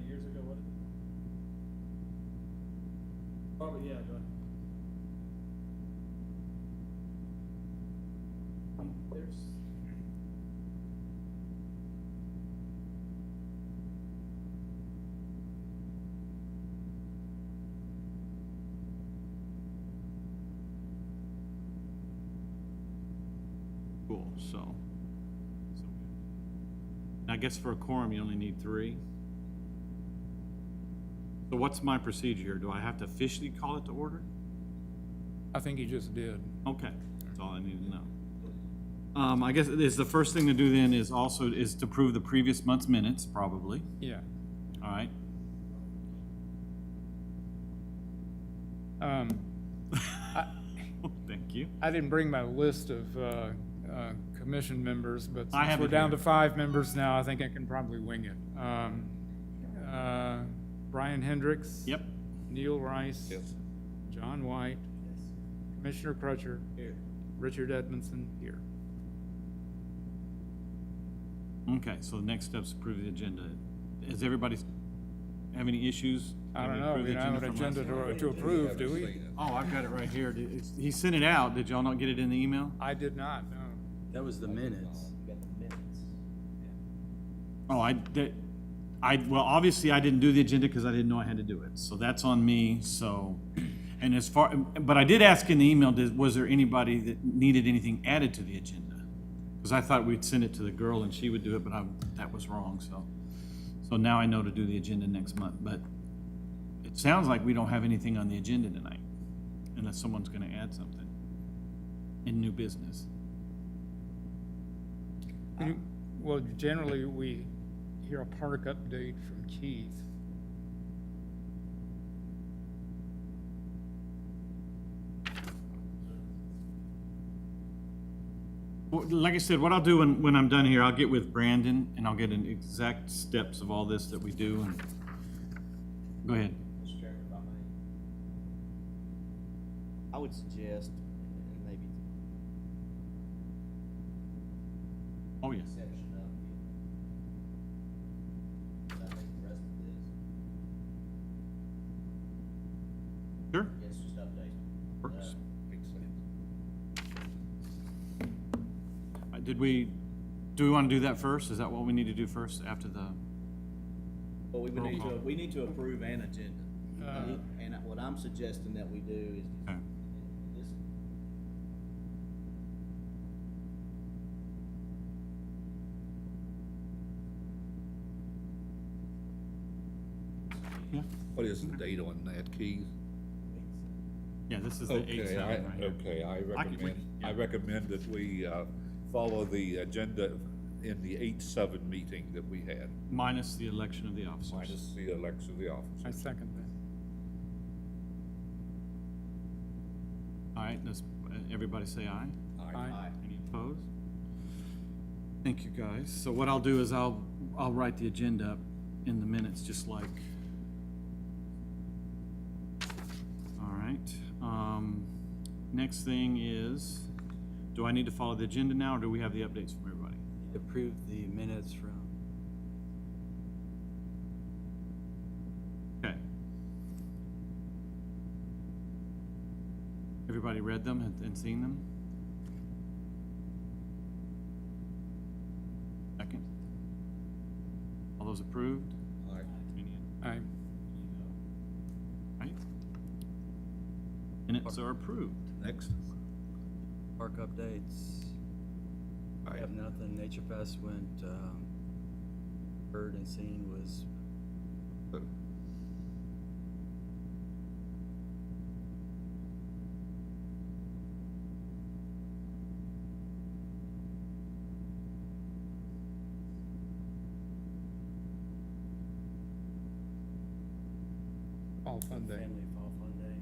30 years ago, what is it? Probably, yeah, go ahead. There's. Cool, so I guess for a quorum, you only need 3. So what's my procedure here? Do I have to officially call it to order? I think you just did. Okay, that's all I need to know. I guess is the first thing to do then is to approve the previous month's minutes, probably. Yeah. All right. Thank you. I didn't bring my list of commission members, but I since have we're it down here. to 5 members now, I think I can probably wing it. Brian Hendricks. Yep. Neil Rice. Yes. John White. Commissioner Crutcher. Here. Richard Edmondson here. Okay, so the next step's approve the agenda. Does everybody have any issues? I Can don't we know, approve we the don't have an from last agenda time? to approve, do we? Oh, I've got it right here. He sent it out. Did y'all not get it in the email? I did not, no. That was the minutes. You got the minutes. Oh, well, obviously I didn't do the agenda because I didn't know I had to do it. So that's on me, so. And but I did ask in the email, was there anybody that needed anything added to the agenda? Because I thought we'd send it to the girl and she would do it, but that was wrong, so. So now I know to do the agenda next month, but it sounds like we don't have anything on the agenda tonight, unless someone's gonna add something in new business. Well, generally, we hear a park update from Keith. Well, like I said, what I'll do when I'm done here, I'll get with Brandon and I'll get an exact steps of all this that we do. And go ahead. Mr. Chairman, if I may. I would suggest, and maybe Oh, yes. Section of the. I think the rest of this, Sure. it's just update. Works. Makes sense. Do we want to do that first? Is that what we need to do first after the? Well, we would Roll need call. we need to approve an agenda. And what I'm suggesting that we do is Okay. this. Yeah. What is the date on that, Keith? Yeah, this is the 8/7 right here. Okay, yeah. I recommend that we follow the agenda in the 8/7 meeting that we had, Minus the election of the officers. minus the election of the I officers. second that. All right, let's, everybody say aye. Aye. Any opposed? Thank you, guys. So what I'll do is I'll write the agenda up in the minutes, just like. All right. Next thing is, do I need to follow the agenda now, or do we have the updates from everybody? approve the minutes from, Okay. Everybody read them and seen them? Second? All those approved? Aye. Aye. Right? Minutes are approved. Next. park updates. I have nothing. Nature Fest went, heard and seen was All fun day. Family Fall Fun Day.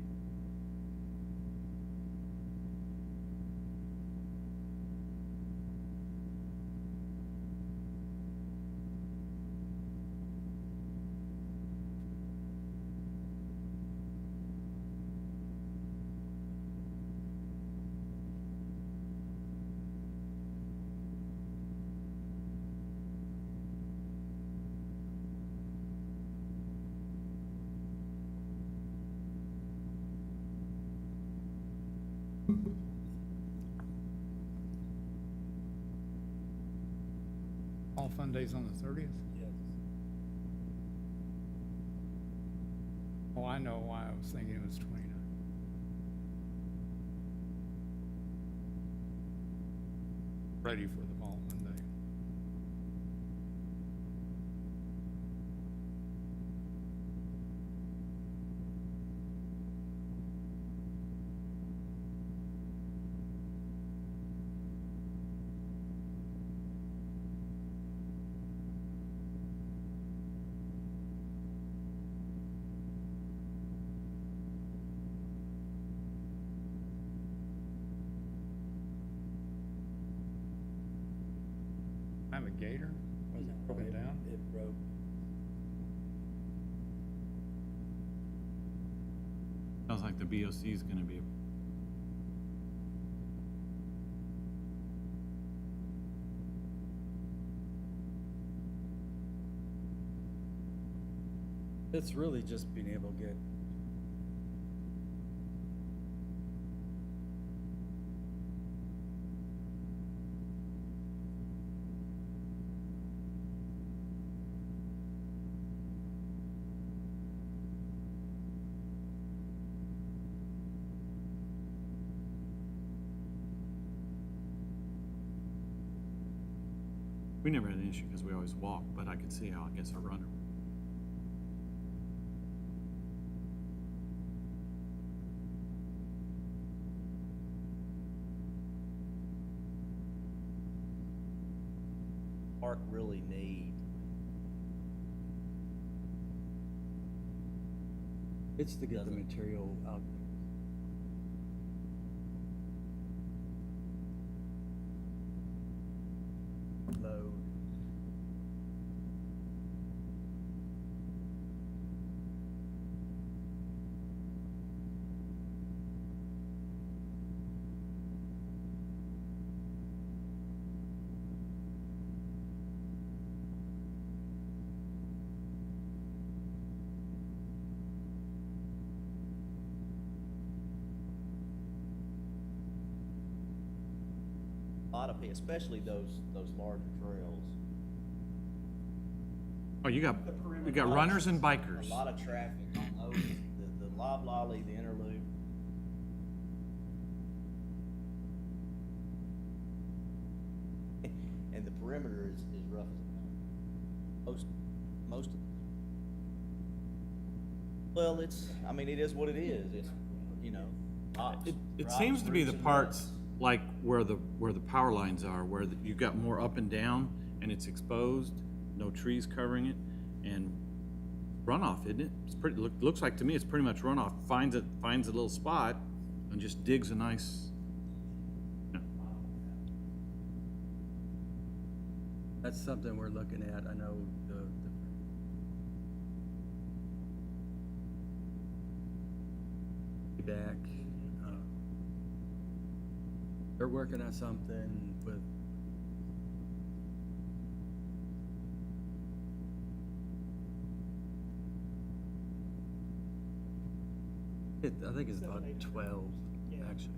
All fun days on the 30th? Yes. Oh, I know why I was thinking it was 29. Ready for the ball Monday. I'm a gator. Was it broken down? It broke. Sounds like the BOC is gonna be, It's really just being able to get we never had an issue because we always walk, but I could see how, I guess, a runner. Park really need, it's to get the Doesn't- material out. Load. a lot of, especially those larger trails. Oh, you got runners and bikers. A lot of traffic on those, the Loblolly, the Interloop. And the perimeter is rough as most of it. Well, I mean, it is what it is. It's, you know, rocks. It Rocks, seems to be the roots, and parts ruts. like where the power lines are, where you've got more up and down and it's exposed, no trees covering it, and runoff, isn't it? It's pretty, looks like to me it's pretty much runoff. Finds a little spot and just digs a nice, yeah. That's something we're looking at. I know the back. They're working on something with I think it's about 12, actually.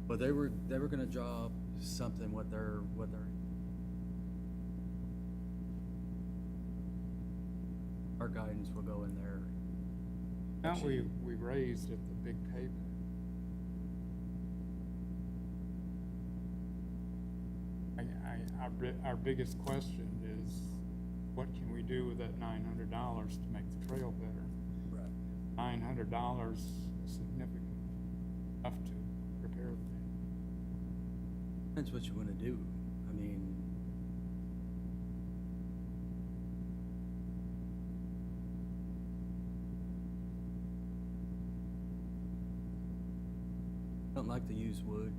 But they were gonna draw something what they're our guidance will go in there. Now we raised at the big pavement. Our biggest question is, what can we do with that $900 to make the trail better? Right. $900 is significant enough to repair the thing. Depends what you wanna do. I mean, I don't like to use wood.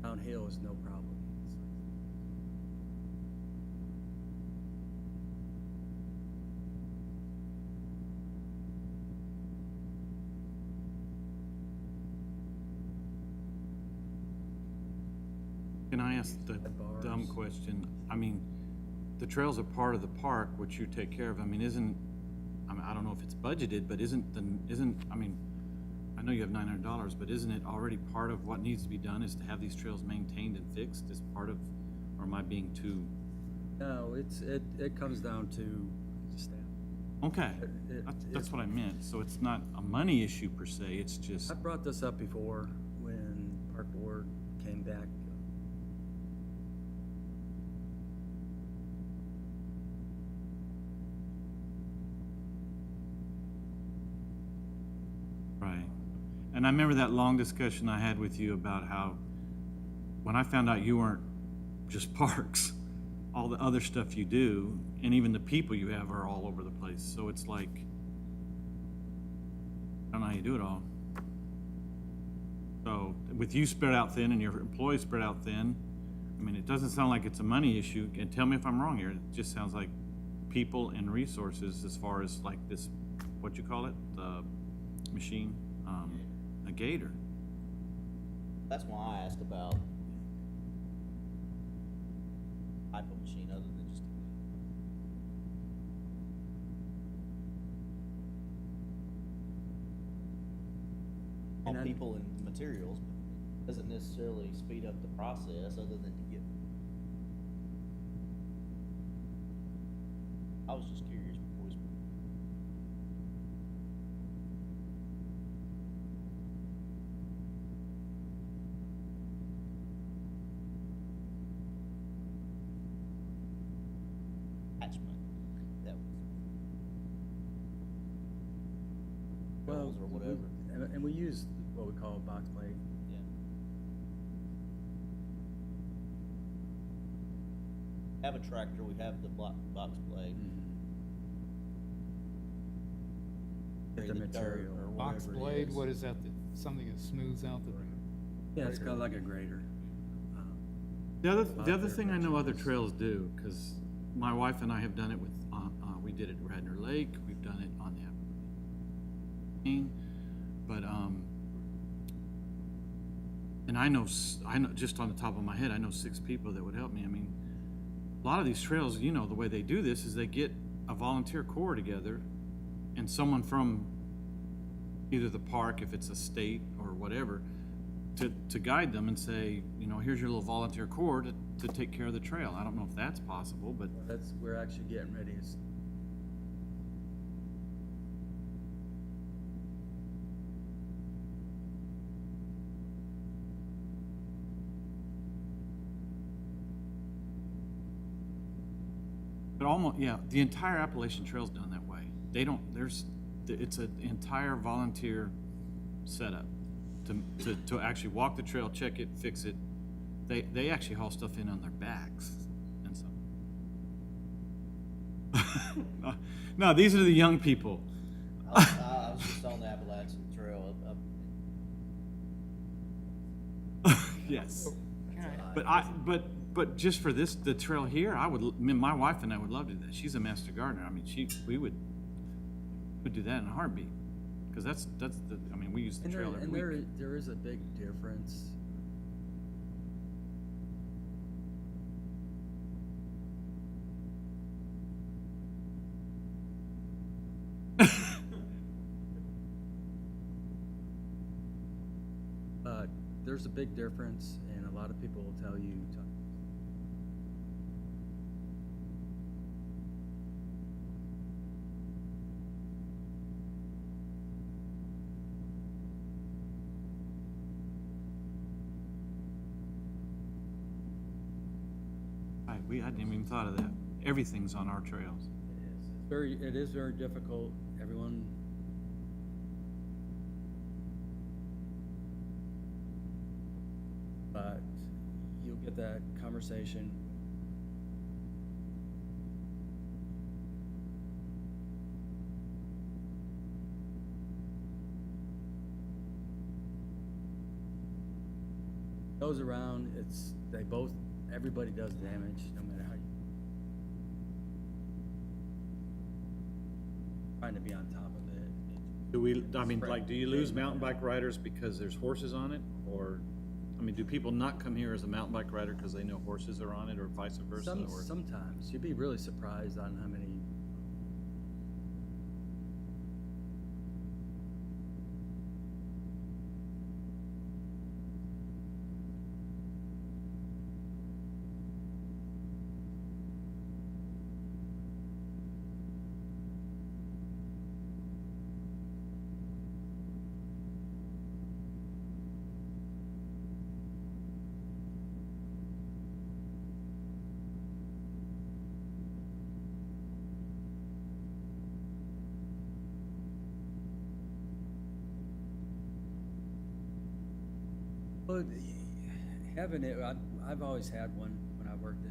Downhill is no problem. Can I ask the bars. dumb question? I mean, the trails are part of the park, which you take care of. I mean, I don't know if it's budgeted, but I mean, I know you have $900, but isn't it already part of what needs to be done is to have these trails maintained and fixed as part of, or am I being too? No, it comes down to staff. Okay, It- that's what I meant. So it's not a money issue per se, it's just, I brought this up before when Park Board came back. right. And I remember that long discussion I had with you about how, when I found out you weren't just parks, all the other stuff you do, and even the people you have are all over the place. So it's like, I don't know how you do it all. So with you spread out thin and your employees spread out thin, I mean, it doesn't sound like it's a money issue. And tell me if I'm wrong here. It just sounds like people and resources as far as like this, what you call it, the machine, a gator. That's why I asked about type of machine other than just. And On I- people and materials, but doesn't necessarily speed up the process other than to get. I was just curious before we. Attachment, that was. Well, Or whatever, and we use what we call box blade. yeah. Have a tractor, we have the box blade. Get the Bury dirt material. or Box whatever it blade, is. what is that, something that smooths out the? Yeah, it's kind of like a grader. The other thing I know other trails do, because my wife and I have done it with, we did it at Radnor Lake, we've done it on the but, and I know, just on the top of my head, I know 6 people that would help me. I mean, a lot of these trails, you know, the way they do this is they get a volunteer corps together and someone from either the park, if it's a state or whatever, to guide them and say, you know, here's your little volunteer corps to take care of the trail. I don't know if that's possible, but We're actually getting ready to. But almost, yeah, the entire Appalachian Trail's done that way. They don't, it's an entire volunteer setup to actually walk the trail, check it, fix it. They actually haul stuff in on their backs and so. No, these are the young people. I was just on the Appalachian Trail up. Yes. Can But just for this, the trail here, my wife and I would love to do that. She's a master gardener. I mean, we would do that in a heartbeat. Because that's I mean, we use the And trail every week. there is a big difference. There's a big difference, and a lot of people will tell you. I hadn't even thought of that. Everything's on our trails. It is very difficult. Everyone. But you'll get that conversation. Goes around, everybody does damage, no matter how you. Trying to be on top of it. Do you lose mountain bike riders because there's horses on it, or? I mean, do people not come here as a mountain bike rider because they know horses are on it, or vice versa? Or Sometimes, you'd be really surprised on how many. Well, having it, I've always had one when I worked it.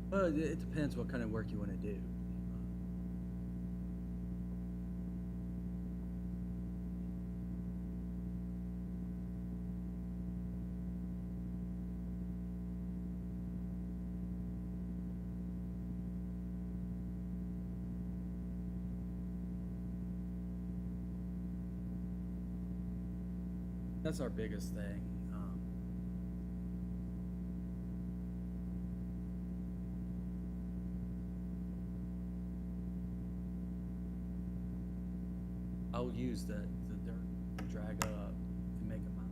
Well, it depends what kind of work you want to do. That's our biggest thing. I'll use the dirt to drag up and make a mound.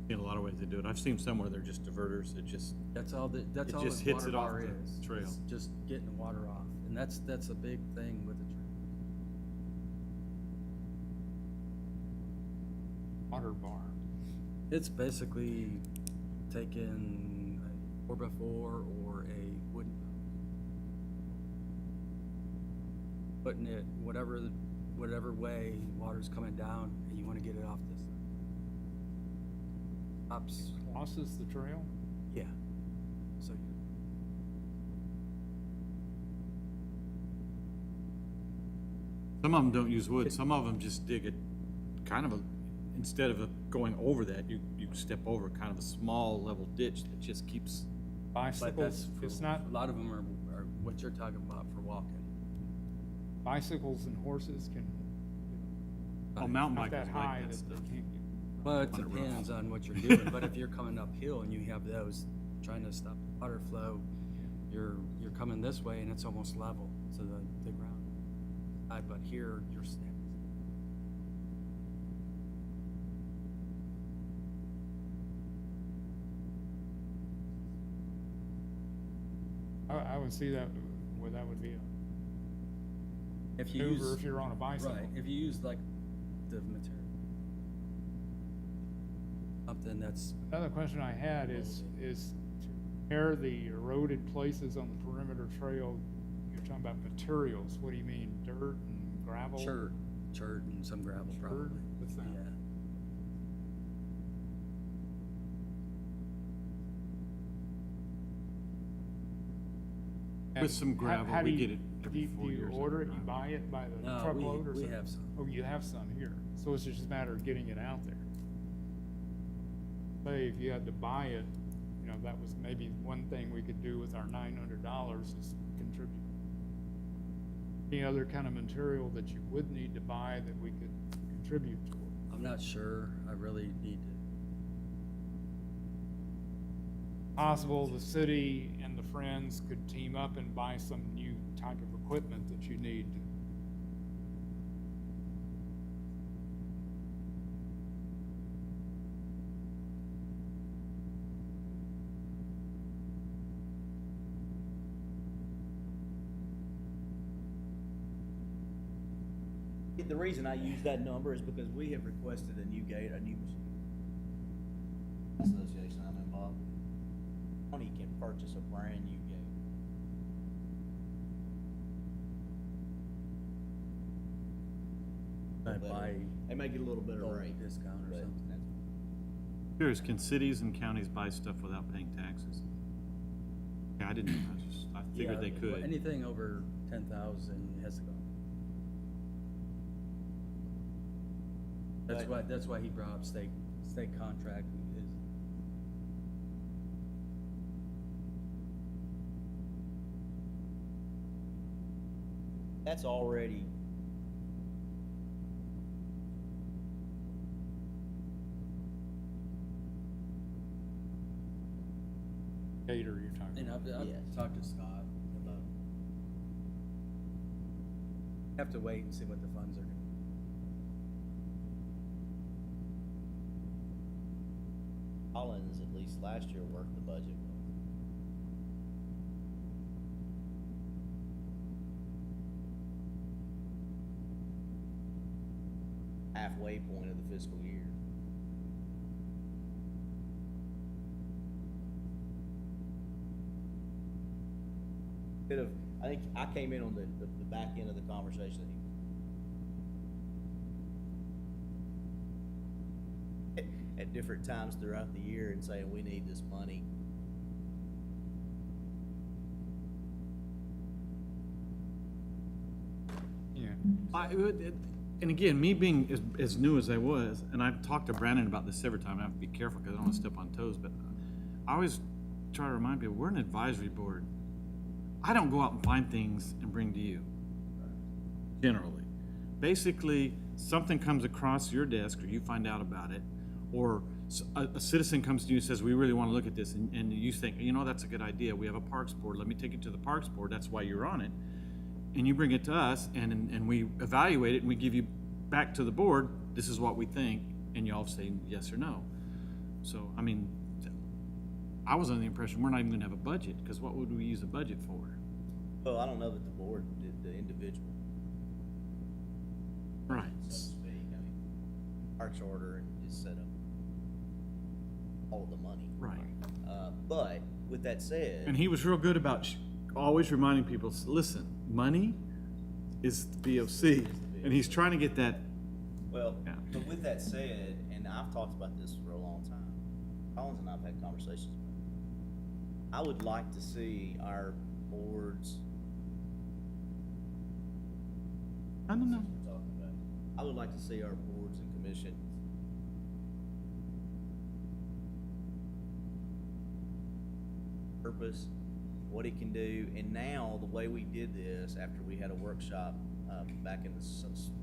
seen a lot of ways they do it. I've seen some where they're just diverters. It just, That's all It all just the hits water it off bar the is. trail. It's just getting the water off, and that's a big thing with the trail. Water bar. It's basically taking a 4x4 or a wooden, putting it whatever way water's coming down, and you want to get it off this. Ups, Crosses the trail? yeah. So some of them don't use wood. Some of them just dig it kind of a, instead of going over that, you step over kind of a small level ditch that just keeps, but that's Bicycles, for, it's not, a lot of them are what you're talking about for walking. bicycles and horses can, oh, mountain not bikers that like high that that stuff. they can't get. Well, it On a road. depends on what you're doing, but if you're coming uphill and you have those trying to stop the water flow, you're coming this way and it's almost level to the ground. But here, you're snapping. I would see that, where that would be a If you maneuver use, if you're on a bicycle. right, if you use like the material, something that's, Another question I had is to repair the eroded places on the perimeter trail, you're talking about materials, what do you mean, dirt and gravel? chert and some gravel probably. What's that? Yeah. And With some how gravel, do we you- get it every 4 Do you years order it, you underground. buy it by the No, truckload or we something? have some. Oh, you have some here, so it's just a matter of getting it out there. Say, if you had to buy it, you know, that was maybe one thing we could do with our $900 is contribute. Any other kind of material that you would need to buy that we could contribute toward? I'm not sure, I really need to. Possible the city and the Friends could team up and buy some new type of equipment that you need. The reason I use that number is because we have requested a new gate, a new machine. association I'm involved with. County can purchase a brand new gate. They may get a little better rate. Discount or but something. that's- Curious, can cities and counties buy stuff without paying taxes? Yeah, I didn't, I figured they Yeah, could. Anything over 10,000 has to go. That's why he brought up state contract is. That's already, Gator you're talking And about. I've Yes. talked to Scott about. Have to wait and see what the funds are. Collins, at least last year, worked the budget. Halfway point of the fiscal year. I think I came in on the back end of the conversation that he at different times throughout the year and saying, we need this money. Yeah. And again, me being as new as I was, and I've talked to Brandon about this every time, I have to be careful because I don't want to step on toes, but I always try to remind people, we're an advisory board. I don't go out and find things and bring to you, generally. Basically, something comes across your desk or you find out about it, or a citizen comes to you and says, we really want to look at this, and you think, you know, that's a good idea. We have a Parks Board. Let me take it to the Parks Board. That's why you're on it. And you bring it to us, and we evaluate it, and we give you back to the board, this is what we think, and y'all say yes or no. So, I mean, I was under the impression we're not even gonna have a budget, because what would we use a budget for? Well, I don't know that the board, the individual, Right. so to speak, I mean, Parks order is set up all the money. Right. But with that said. And he was real good about always reminding people, listen, money is the BOC, and he's trying to get that. Well, Yeah. but with that said, and I've talked about this for a long time, Collins and I've had conversations about it. I would like to see our boards. I don't know. we're talking about. I would like to see our boards and commissions purpose, what it can do, and now the way we did this after we had a workshop back in the spring.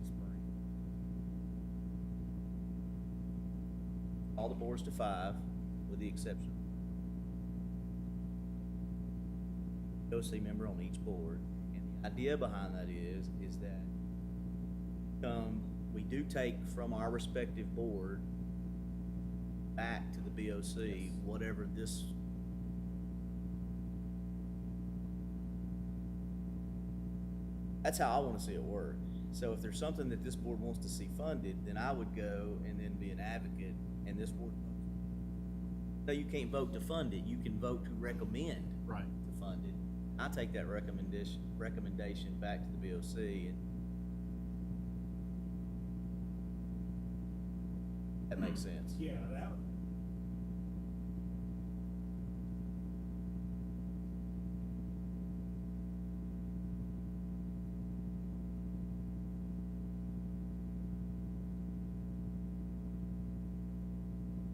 All the boards to 5, with the exception. OC member on each board, and the idea behind that is that we do take from our respective board back to the BOC, whatever this. That's how I wanna see it work. So if there's something that this board wants to see funded, then I would go and then be an advocate, and this board votes. No, you can't vote to fund it, you can vote to recommend Right. to fund it. I take that recommendation back to the BOC, and that makes sense. Yeah, that.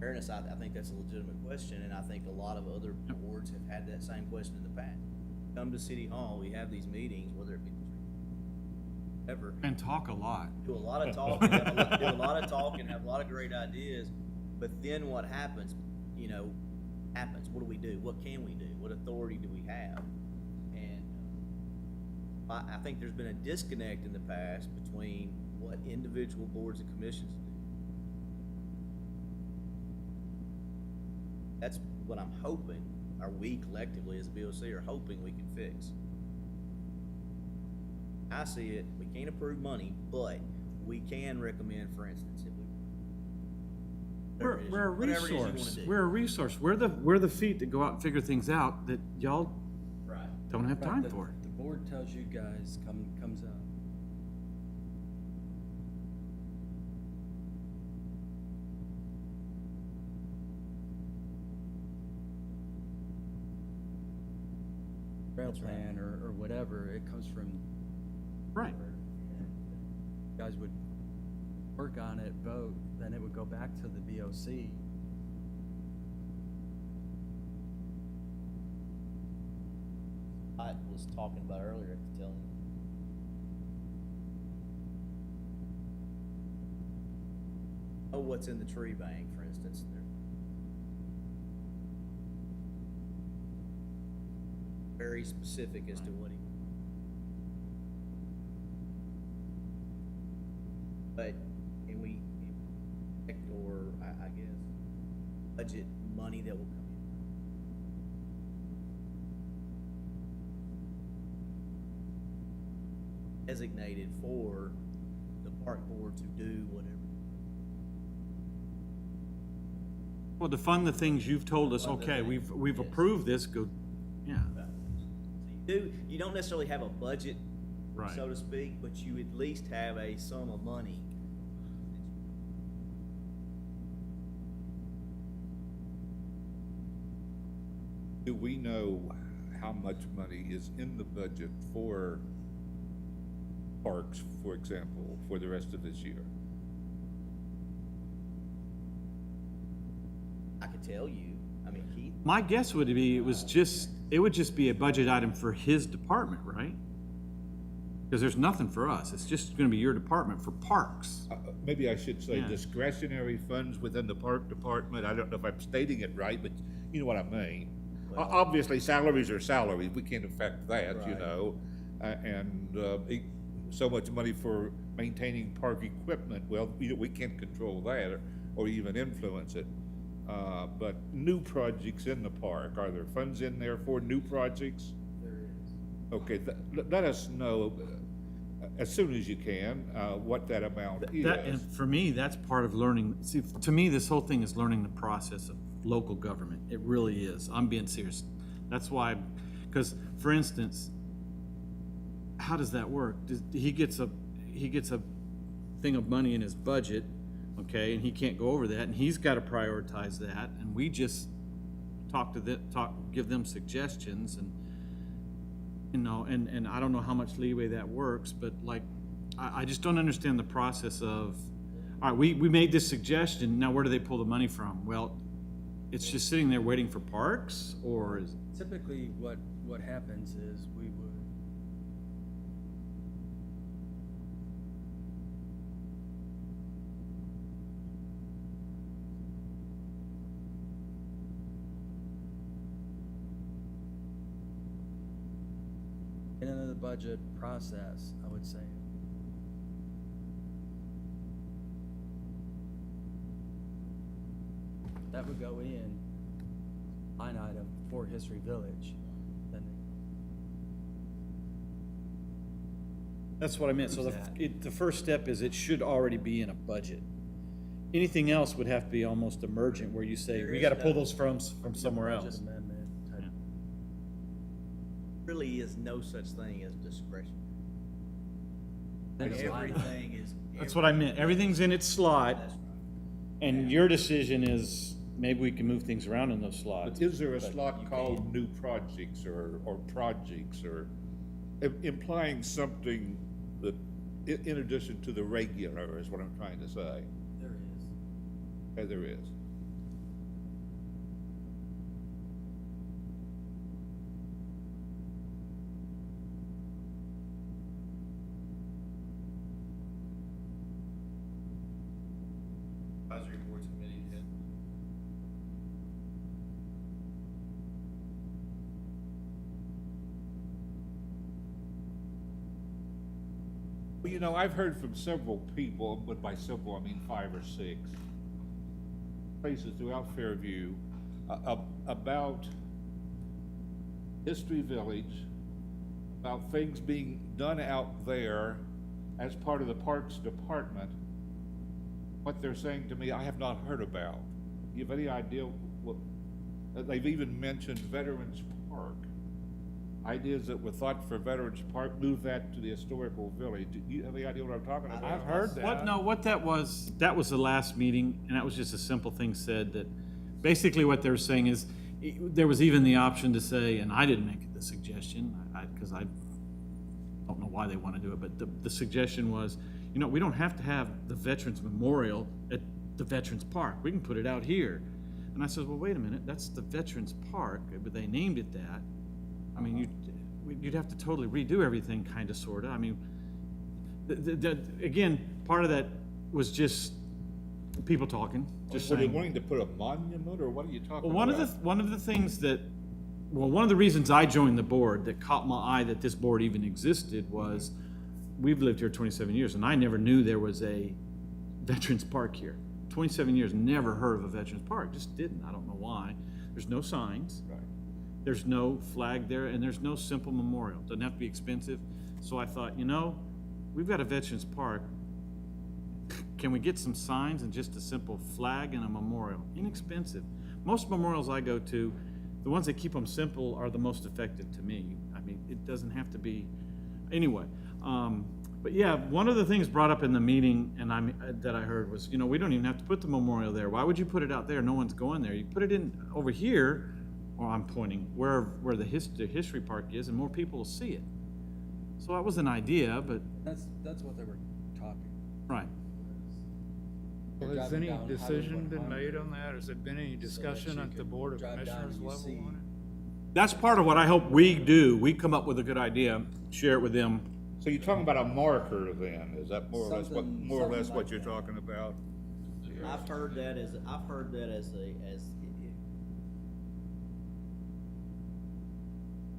Fairness, I think that's a legitimate question, and I think a lot of other boards have had that same question in the past. Come to City Hall, we have these meetings, whether it be ever, And talk a lot. do a lot of talk, and have a lot of great ideas, but then what happens, happens, what do we do? What can we do? What authority do we have? And I think there's been a disconnect in the past between what individual boards and commissions do. That's what I'm hoping, or we collectively as a BOC are hoping we can fix. I see it, we can't approve money, but we can recommend, for instance, if we We're, we're a Whatever it is you wanna resource. do. We're a resource. We're the feet that go out and figure things out that y'all Right. don't have Right, time the- for. The board tells you guys, comes out. Trail plan or whatever, it comes from. Right. You guys would work on it, vote, then it would go back to the BOC. I was talking about earlier, telling you. Oh, what's in the tree bank, for instance, they're very specific as to what he. But, and we, or I guess, budget money that will come in. Designated for the park board to do whatever. Well, to fund the things you've told us, Fund the okay, things, we've yes. approved this, go, yeah, You don't necessarily have a budget, Right. so to speak, but you at least have a sum of money. Do we know how much money is in the budget for parks, for example, for the rest of this year? I could tell you, I mean, Keith, my guess would be, it would just be a budget item for his department, right? Because there's nothing for us, it's just gonna be your department for parks. Maybe I should say Yeah. discretionary funds within the park department. I don't know if I'm stating it right, but you know what I mean. Well- Obviously, salaries are salaries. We can't affect that, you Right. know. So much money for maintaining park equipment, well, we can't control that or even influence it. But new projects in the park, are there funds in there for new projects? There is. Okay, let us know as soon as you can, what that amount is. That, and for me, that's part of learning, see, to me, this whole thing is learning the process of local government, it really is, I'm being serious. That's why, because, for instance, how does that work? He gets a thing of money in his budget, okay, and he can't go over that, and he's gotta prioritize that, and we just give them suggestions, and, you know, and I don't know how much leeway that works, but like, I just don't understand the process of, all right, we made this suggestion, now where do they pull the money from? Well, it's just sitting there waiting for parks, or is, Typically, what happens is we would. Get into the budget process, I would say. That would go in line item for History Village, then that's what I meant, so the first step is it should already be in a budget. Anything else would have to be almost emergent, where you say, There we is gotta pull no- those from somewhere budget else. amendment type. really is no such thing as discretion. Then it's line item. Everything is. That's what I meant, everything's in its slot, That's right. and your decision is, maybe we can move things around in those slots. But is there a But slot you called can't- new projects or projects or implying something that, in addition to the regular, is what I'm trying to say? There is. There is. Advisory boards committee hit. Well, you know, I've heard from several people, but by several, I mean 5 or 6 places throughout Fairview, about History Village, about things being done out there as part of the Parks Department. What they're saying to me, I have not heard about. you have any idea what, they've even mentioned Veterans Park. Ideas that were thought for Veterans Park, move that to the historical village. Do you have any idea what I'm talking about? I've heard that. What that was the last meeting, and that was just a simple thing said that, basically what they were saying is, there was even the option to say, and I didn't make the suggestion, because I don't know why they want to do it, but the suggestion was, you know, we don't have to have the Veterans Memorial at the Veterans Park, we can put it out here. And I said, well, wait a minute, that's the Veterans Park, but they named it that. I mean, you'd have to totally redo everything, kind of, sort of. I mean, again, part of that was just people talking, just Were they saying. wanting to put a monument, or what are you talking Well, about? one of the things that, well, one of the reasons I joined the board that caught my eye that this board even existed was, we've lived here 27 years, and I never knew there was a Veterans Park here. 27 years, never heard of a Veterans Park, just didn't, I don't know why. There's no signs. Right. There's no flag there, and there's no simple memorial. Doesn't have to be expensive. So I thought, you know, we've got a Veterans Park. Can we get some signs and just a simple flag and a memorial? Inexpensive. Most memorials I go to, the ones that keep them simple are the most effective to me. I mean, it doesn't have to be, anyway. But yeah, one of the things brought up in the meeting that I heard was, you know, we don't even have to put the memorial there. Why would you put it out there? No one's going there. You put it in over here, or I'm pointing where the history park is, and more people will see it. So that was an idea, but, That's what they were talking. right. Well, has driving any down decision Highway been 100, made on that? Has there been any discussion you at the can Board of drive down Commissioners and you level see- on it? That's part of what I hope we do. We come up with a good idea, share it with them. So you're talking about a marker then, is that more or less Something what like you're that. talking about? I've heard that as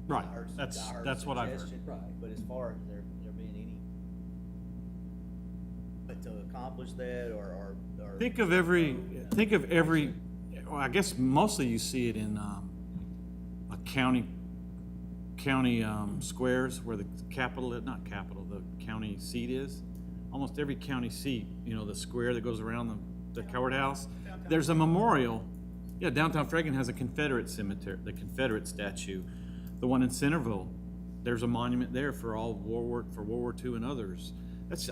Right, I heard- that's I heard what I've heard. suggestion, Right. But as far as there being any, but to accomplish that, or. Think of every, well, I guess mostly you see it in, a county, squares where the capital, not capital, the county seat is. Almost every county seat, you know, the square that goes around the courthouse, there's a memorial. Yeah, downtown Fragan has a Confederate cemetery, the Confederate statue. The one in Centerville, there's a monument there for all World War II and others.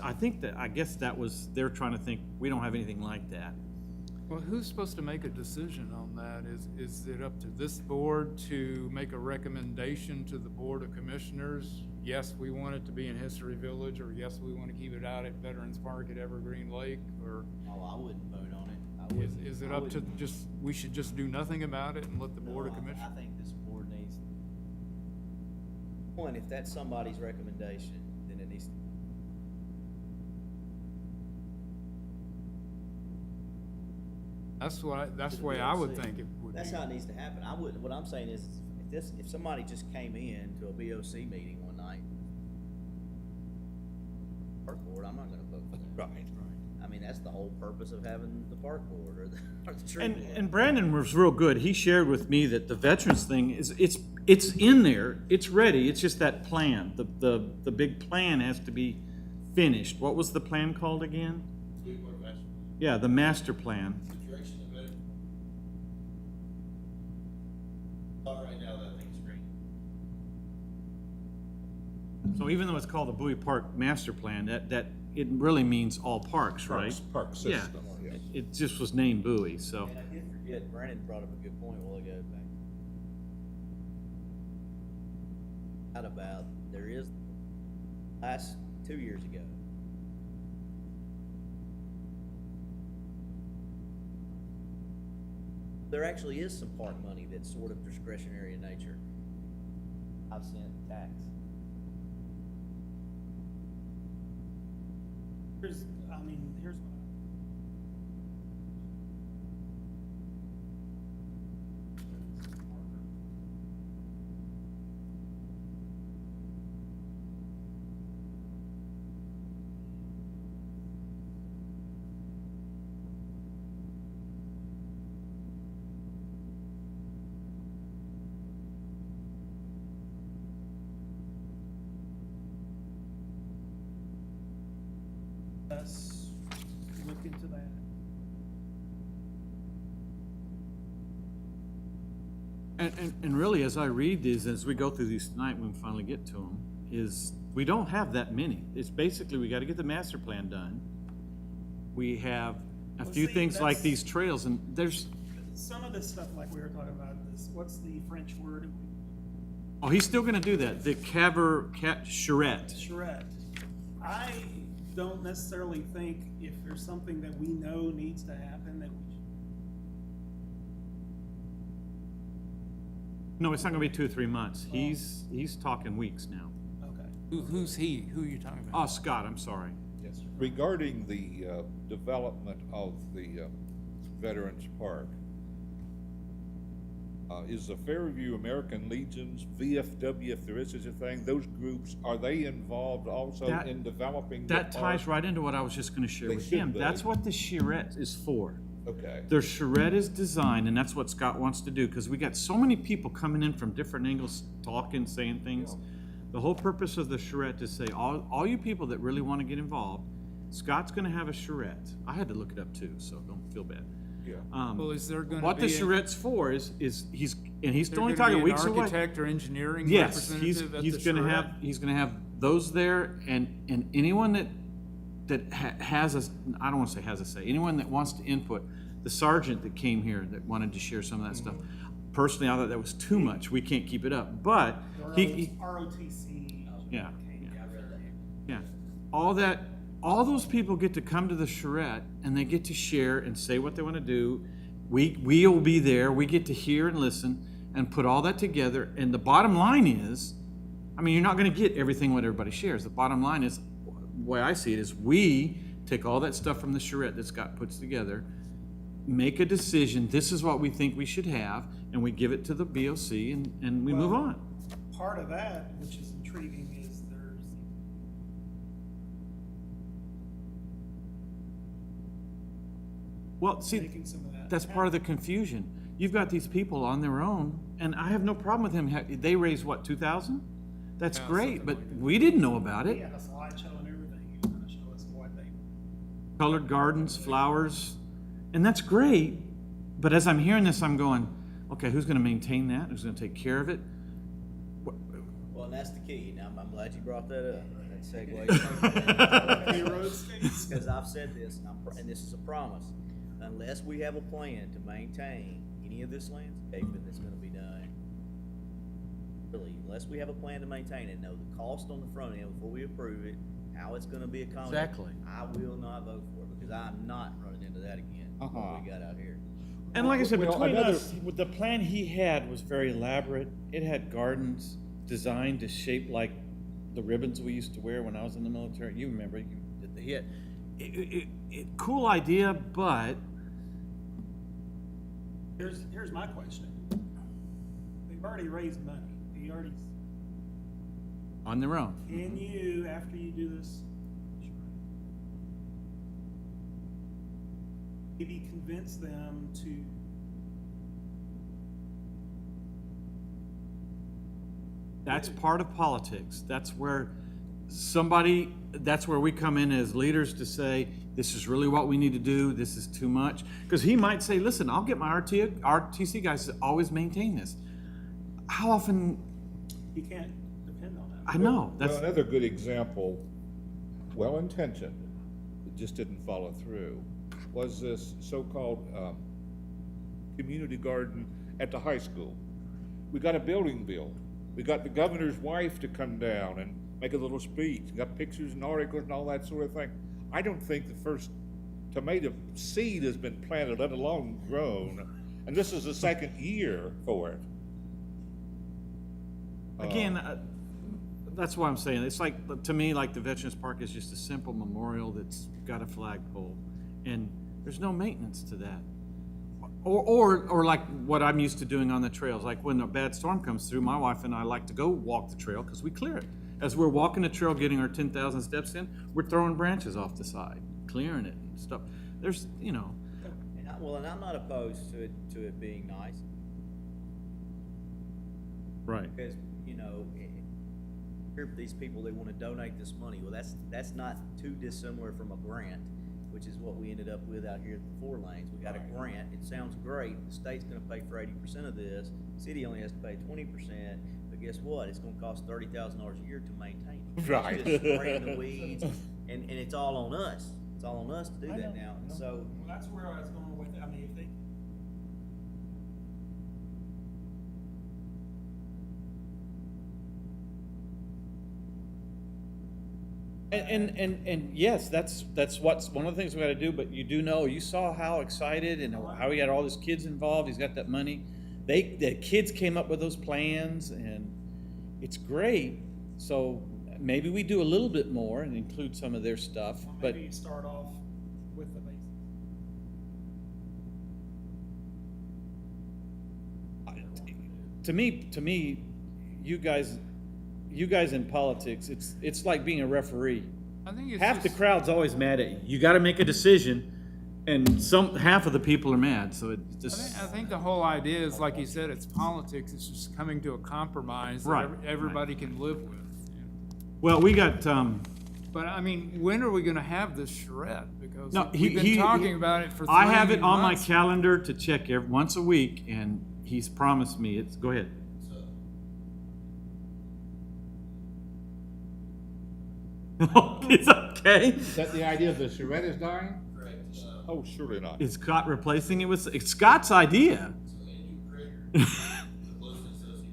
I guess that was, they're trying to think, we don't have anything like that. Well, who's supposed to make a decision on that? Is it up to this board to make a recommendation to the Board of Commissioners? Yes, we want it to be in History Village, or yes, we want to keep it out at Veterans Park at Evergreen Lake, or Oh, I wouldn't vote on it. I wouldn't. is it I up to wouldn't. we should just do nothing about it and let the Board of No, Commissioners? I think this board needs, one, if that's somebody's recommendation, then it needs to. That's the to way the I would VOC. think it would be. That's how it needs to happen. I wouldn't, what I'm saying is, if somebody just came in to a BOC meeting one night, park board, I'm not gonna vote for that. Right. I mean, that's the whole purpose of having the park board or the tree board. And Brandon was real good. He shared with me that the veterans thing it's in there, it's ready. It's just that plan. The big plan has to be finished. What was the plan called again? Yeah, the master plan. Right now, that thing's green. So even though it's called the Bowie Park Master Plan, that it really means all parks, right? Park Yeah. system, yes. It just was named Bowie, so. And I did forget, Brandon brought up a good point a while ago back. Out about, there is, last 2 years ago. There actually is some park money that's sort of discretionary in nature. 5-cent tax. Here's what. Let's look into that. And really, as I read these, as we go through these tonight, when we finally get to them, is we don't have that many. It's basically, we gotta get the master plan done. We have a Well, few see, things like that's- these trails, and there's, Some of this stuff, like we were talking about, this, what's the French word? oh, he's still gonna do that, the charrette. Charrette. I don't necessarily think if there's something that we know needs to happen, that we should. No, it's not gonna be 2 or 3 months. He's talking weeks now. Okay. Who's he? Who are you talking about? Oh, Scott, I'm sorry. Regarding the development of the Veterans Park, is the Fairview American Legions, VFW, if there is such a thing, those groups, are they involved also That- in developing the That ties park? right into what I was just gonna share They with should him. be. That's what the charrette is for. Okay. Their charrette is designed, and that's what Scott wants to do, because we got so many people coming in from different angles, talking, saying things. The whole purpose of the charrette is to say, all you people that really want to get involved, Scott's gonna have a charrette. I had to look it up too, so don't feel bad. Yeah. Well, is there gonna What the be a- charrette's for is he's There only gonna talking be an weeks away. architect or engineering Yes, representative at the he's gonna have, charrette? he's gonna have those there, and anyone that has a, I don't wanna say has a say, anyone that wants to input, the sergeant that came here that wanted to share some of that stuff. Personally, I thought that was too much, we can't keep it up, but he ROTC. yeah, yeah, all those people get to come to the charrette, and they get to share and say what they wanna do. We'll be there, we get to hear and listen, and put all that together, and the bottom line is, I mean, you're not gonna get everything what everybody shares. The bottom line is, the way I see it, is we take all that stuff from the charrette that Scott puts together, make a decision, this is what we think we should have, and we give it to the BOC, and we move Well, on. Part of that, which is intriguing, is there's Well, see, making some of that. that's part of the confusion. You've got these people on their own, and I have no problem with him. They raised, what, 2,000? That's Yeah, great, something but like that. we didn't know about He it. had a slideshow and everything, he was gonna show us what they. Colored gardens, flowers, and that's great. But as I'm hearing this, I'm going, okay, who's gonna maintain that? Who's gonna take care of it? Well, and that's the key. Now, I'm glad you brought that up. That segues. Hey, roadstays. Because I've said this, and this is a promise, unless we have a plan to maintain any of this landscaping that's gonna be done, really, unless we have a plan to maintain it, know the cost on the front end before we approve it, how it's gonna be accommodated. Exactly. I will not vote for it, because I'm not running into that again, what we got out here. And like I said, Well, between another- us, with the plan he had was very elaborate. It had gardens designed to shape like the ribbons we used to wear when I was in the military. You remember, he had, cool idea, but Here's my question. They've already raised money. on their own. Can you, after you do this, maybe convince them to, That's part of politics. That's where that's where we come in as leaders to say, this is really what we need to do, this is too much. Because he might say, listen, I'll get my RTC guys to always maintain this. How often, you can't depend on that. I know, Well, that's, another good example, well-intentioned, it just didn't follow through, was this so-called community garden at the high school. We got a building built. We got the governor's wife to come down and make a little speech. We got pictures and articles and all that sort of thing. I don't think the first tomato seed has been planted, let alone grown, and this is the second year for it. again, that's why I'm saying, it's like, to me, like the Veterans Park is just a simple memorial that's got a flagpole, and there's no maintenance to that. Or like what I'm used to doing on the trails, like when a bad storm comes through, my wife and I like to go walk the trail because we clear it. As we're walking the trail, getting our 10,000 steps in, we're throwing branches off the side, clearing it and stuff. There's, And I'm not opposed to it being nice, right. because, here these people, they wanna donate this money, well, that's not too dissimilar from a grant. which is what we ended up with out here at the 4 lanes. We got a grant, it sounds great, the state's gonna pay for 80% of this, the city only has to pay 20%, but guess what? It's gonna cost $30,000 a year to maintain it. Right. It's just spraying the weeds, and it's all on us. It's all on us to do that now, and so, Well, that's where I was going with it. I mean, if they, And yes, that's what's, one of the things we gotta do, but you do know, you saw how excited and how he got all his kids involved, he's got that money. The kids came up with those plans and it's great, so maybe we do a little bit more and include some of their stuff, well, but maybe you start off with the basics. to me, you guys in politics, it's like being a referee. I think it's Half the just- crowd's always mad at you. You gotta make a decision, and half of the people are mad, so it just. I think the whole idea is, like you said, it's politics, it's just coming to a compromise that Right, everybody can live with. You know? Well, we got, But I mean, when are we gonna have this charrette? Because no, we've been talking about it for 3 I have it on my months. calendar to check once a week, and he's promised me, go ahead. It's okay. Is that the idea the charrette is dying? Correct. Oh, surely not. Is Scott replacing it with, it's Scott's idea. So Andrew Krager, the Close Associates.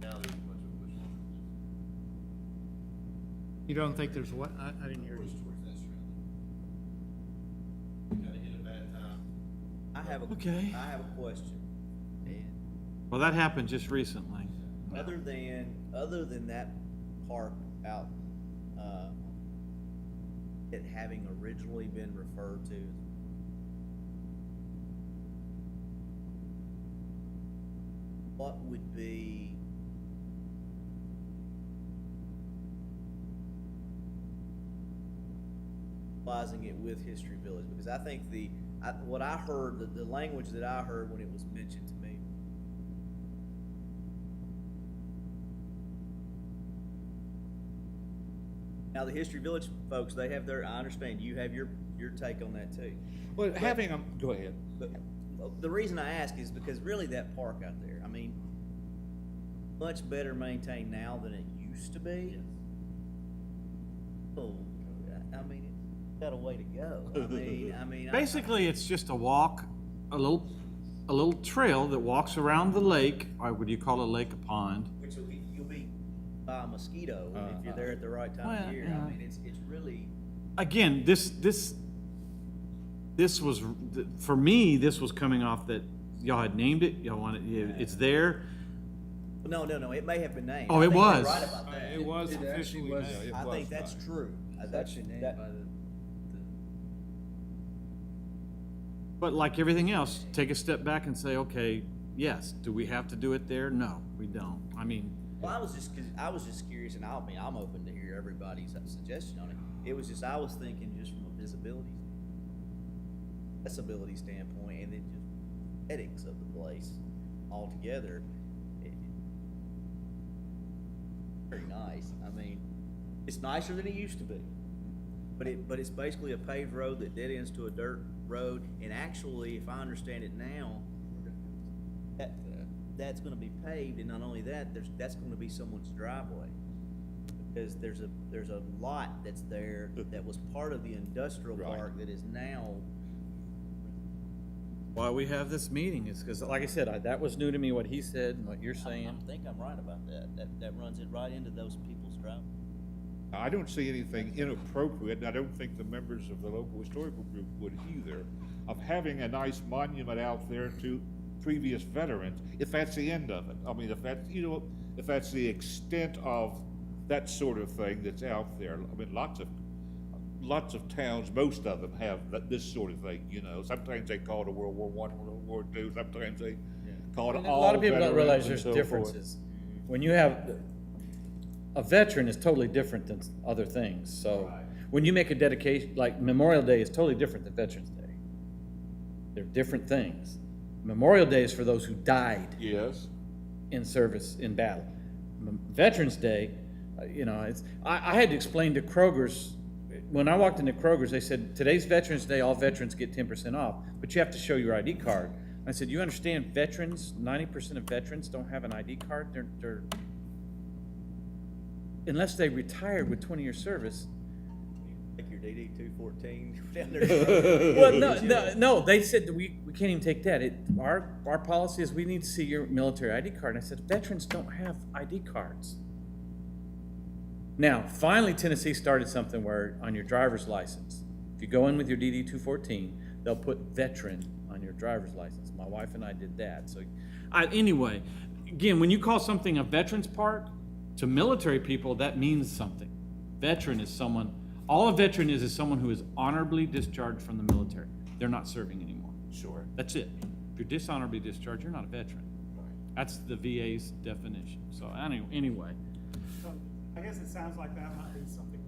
Now there's much of a push You don't think there's what? I didn't hear you. towards that strand. Kinda hit a bad time. Okay. I have a question, and Well, that happened just recently. other than that park out, it having originally been referred to, what would be utilizing it with History Village? Because I think what I heard, the language that I heard when it was mentioned to me, now the History Village folks, they have I understand you have your take on that too. Well, having them, go ahead. But the reason I ask is because really that park out there, I mean, much better maintained now than it used to be. Oh, I mean, it's got a way to go. I mean, Basically, it's just a walk, a little trail that walks around the lake, or would you call a lake a pond? which you'll be by a mosquito if you're there at the right time Well, of year. yeah. I mean, it's really. Again, this was, for me, this was coming off that y'all had named it, y'all wanted, it's there. No, it may have been named. Oh, I it think you're was. right about that. It was It actually officially was. named. I think that's true. That's that. But like everything else, take a step back and say, okay, yes, do we have to do it there? No, we don't. I mean, Well, I was just curious, and I'm open to hear everybody's suggestion on it. It was just, I was thinking just from a accessibility standpoint, and then just aesthetics of the place altogether. Very nice. I mean, it's nicer than it used to be. But it's basically a paved road that dead ends to a dirt road, and actually, if I understand it now, that's gonna be paved, and not only that, that's gonna be someone's driveway. Because there's a lot that's there that was part of the industrial Right. park that is now, why we have this meeting is because, like I said, that was new to me, what he said and what you're saying. I think I'm right about that. That runs it right into those people's driveways. I don't see anything inappropriate, and I don't think the members of the local historical group would either, of having a nice monument out there to previous veterans, if that's the end of it. I mean, if that's the extent of that sort of thing that's out there. I mean, lots lots of towns, most of them have this sort of thing, you know. Sometimes they call it a World War I, World War II, sometimes they call it And all a lot of people don't realize veterans there's and so forth. differences. When you have, a veteran is totally different than other things, so when you make a dedication, like Memorial Day is totally different than Veterans Day. They're different things. Memorial Day is for those who died Yes. in service, in battle. Veterans Day, you know, I had to explain to Kroger's, when I walked into Kroger's, they said, today's Veterans Day, all veterans get 10% off, but you have to show your ID card. I said, you understand veterans, 90% of veterans don't have an ID card? They're unless they retired with 20-year service. Take your DD 214 down there. Well, no, they said that we can't even take that. Our policy is we need to see your military ID card. And I said, veterans don't have ID cards. Now, finally, Tennessee started something where on your driver's license, if you go in with your DD 214, they'll put veteran on your driver's license. My wife and I did that. So, Anyway, again, when you call something a veterans park, to military people, that means something. Veteran is someone, all a veteran is someone who is honorably discharged from the military. They're not serving anymore. Sure. That's it. If you're dishonorably discharged, you're not a veteran. That's the VA's definition. So anyway, So I guess it sounds like that might be something.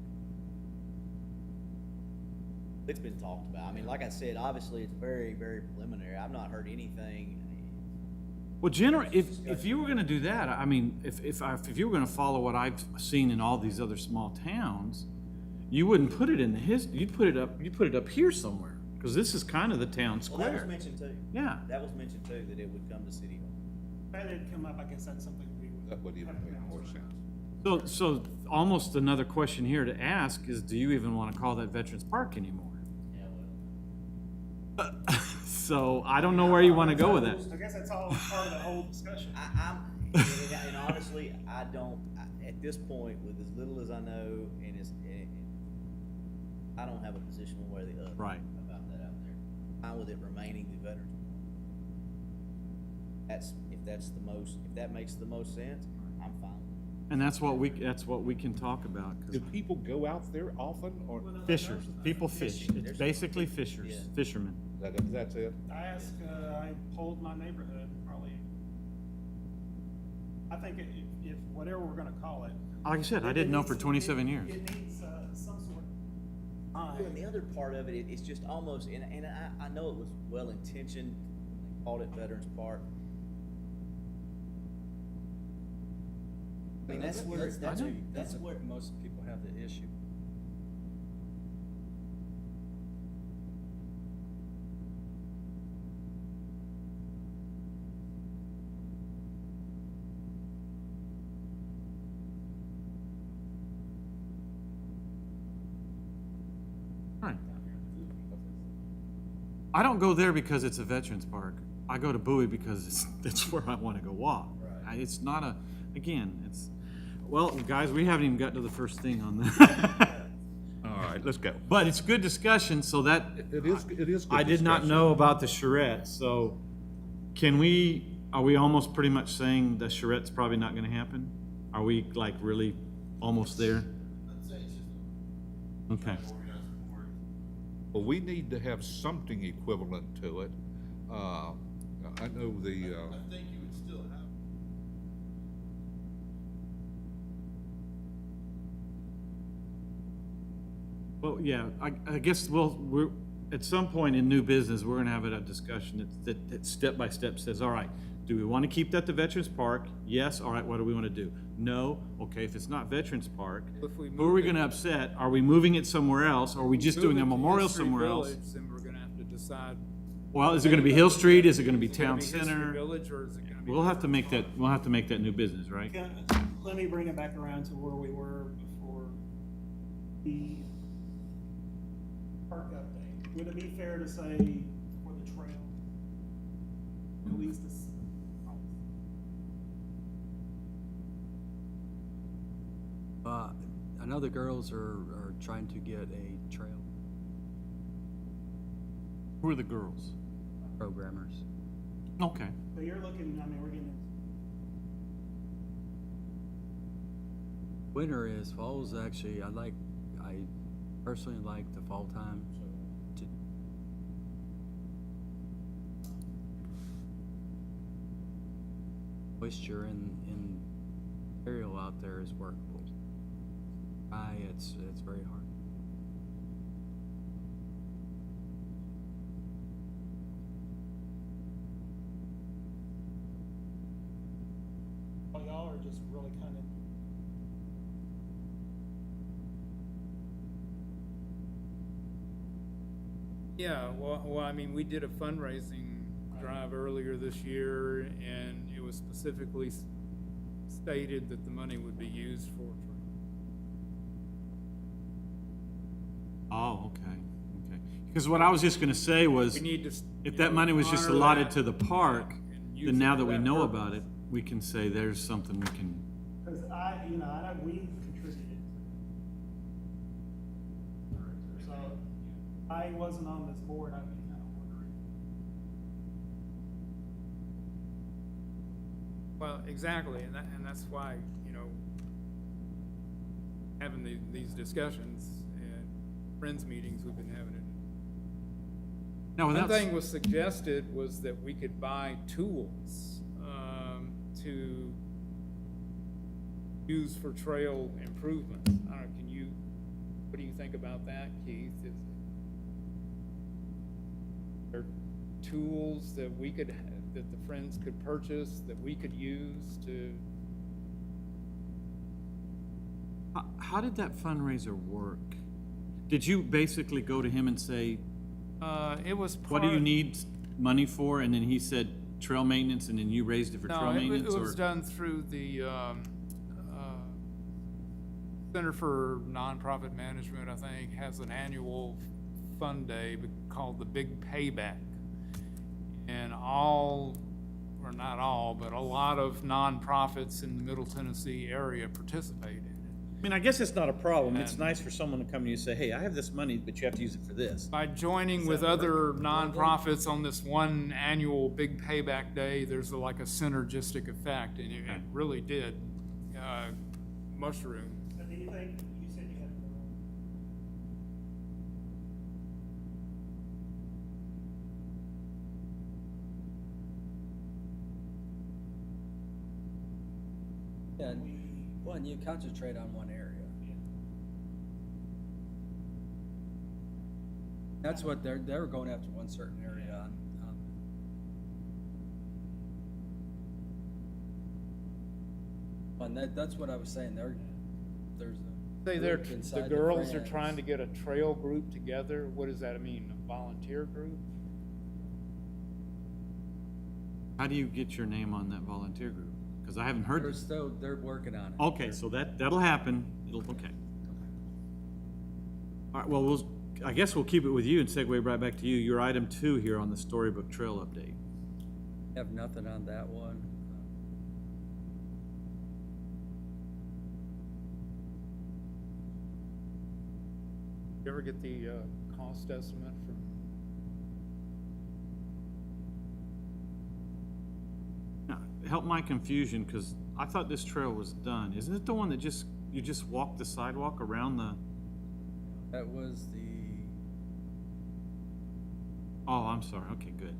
It's been talked about. I mean, like I said, obviously, it's very, very preliminary. I've not heard anything. well, if you were gonna do that, I mean, if you were gonna follow what I've seen in all these other small towns, you wouldn't put it in you'd put it up here somewhere, because this is kind of the town Well, that was square. mentioned too. Yeah. That was mentioned too, that it would come to City Hall. If that had come up, I guess that's something we would. That would even have to make more answer. sense. So almost another question here to ask is, do you even wanna call that Veterans Park anymore? So I don't know where you wanna go with that. I guess that's all part of the whole discussion. And honestly, at this point, with as little as I know, I don't have a position one way or the other. Right. About that out there. Fine with it remaining the Veterans Park. If that makes the most sense, I'm fine. And that's what we can talk about, 'cause Do people go out there often, or fishers, people fish. It's There's- basically fishers, Yeah. fishermen. that's it? I polled my neighborhood, probably. I think if whatever we're gonna call it. Like I said, I didn't know for 27 years. It needs, some sort of. And the other part of it, it's just almost, and I know it was well intentioned, when they called it Veterans Park. I mean, that's where, That's where most people have the issue. Right. I don't go there because it's a veterans park. I go to Bowie because that's where I want to go walk. It's not well, guys, we haven't even got to the first thing on that. All right, let's go. But it's good discussion, so that. It is good I did not discussion. know about the charrette, so are we almost pretty much saying the charrette's probably not gonna happen? Are we like really almost there? Okay. Well, we need to have something equivalent to it. I know the, I think you would still have. Well, yeah, I guess we're, at some point in new business, we're gonna have a discussion that step by step says, all right, do we wanna keep that the Veterans Park? Yes, all right, what do we wanna do? No, okay, if it's not Veterans Park, If we who are move we it- gonna upset? Are we moving it somewhere else? Or are we just doing a Move it to memorial History somewhere else? Village, then we're gonna have to decide. Well, is it gonna be Hill Street? Is it gonna be Is it gonna Town be History Center? Village, or is it gonna be? We'll have to make that new business, right? Let me bring it back around to where we were before the park update. Would it be fair to say for the trail? At least this. I know the girls are trying to get a trail, Who are the girls? programmers. Okay. But you're looking, I mean, we're getting, Winter is, fall's actually, Personally, like the fall time to moisture in material out there is workable. Dry, it's very hard. Well, y'all are just really kind of. Yeah, well, I mean, we did a fundraising drive earlier this year, and it was specifically stated that the money would be used for. Oh, okay. Because what I was just gonna say was, We need to. if that money was just honor allotted that to the park, and use then it now for that we know purpose. about it, we can say there's something we can, Because I know we contributed. So I wasn't on this board, I'd be kind of wondering. Well, exactly, and that's why, having these discussions and friends meetings we've been having it. now One without. thing was suggested was that we could buy tools, to use for trail improvement. I don't know, what do you think about that, Keith? Is there tools that that the friends could purchase, that we could use to? How did that fundraiser work? Did you basically go to him and say, It was part. what do you need money for? And then he said trail maintenance, and then you raised it for trail No, maintenance? it was or- done through the Center for Nonprofit Management, I think, has an annual fund day called the Big Payback. And all, or not all, but a lot of nonprofits in the Middle Tennessee area participate in it. I mean, I guess it's not a problem. It's And- nice for someone to come to you and say, hey, I have this money, but you have to use it for this. By joining with other nonprofits on this one annual Big Payback Day, there's like a synergistic effect, and it really did mushroom. But do you think, you said you had a girl? Yeah, and you concentrate on one area. That's what they're going after, one certain area on. And that's what I was saying, there's a. Say group inside the girls are Friends. trying to get a trail group together. What does that mean? A volunteer group? How do you get your name on that volunteer group? Because I haven't heard. They're working on it. Okay, so that'll happen. Okay. All right, well, I guess we'll keep it with you and segue right back to you. Your item 2 here on the Storybook Trail update. Have nothing on that one. You ever get the cost estimate from? Now, help my confusion, because I thought this trail was done. Isn't it the one that you just walk the sidewalk around the, That was the, oh, I'm sorry, okay, good.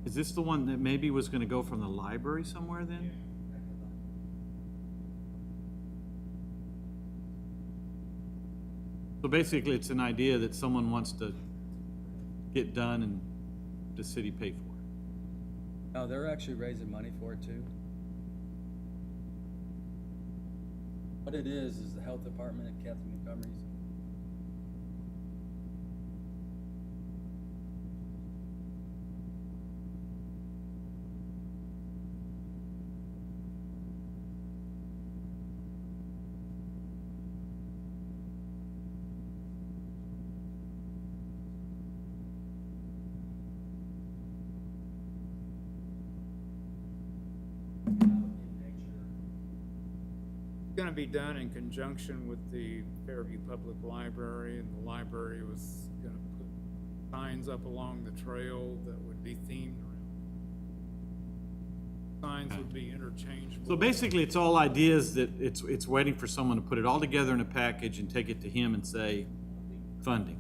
Is this the one that maybe was gonna go from the library somewhere then? So basically, it's an idea that someone wants to get done and the city pay for it. no, they're actually raising money for it too. What it is the health department at Kathy Montgomery's. Going to be done in conjunction with the Fairview Public Library, and the library was going to put signs up along the trail that would be themed around. Signs would be interchangeable. So basically, it's all ideas that it's waiting for someone to put it all together in a package and take it to him and say, funding.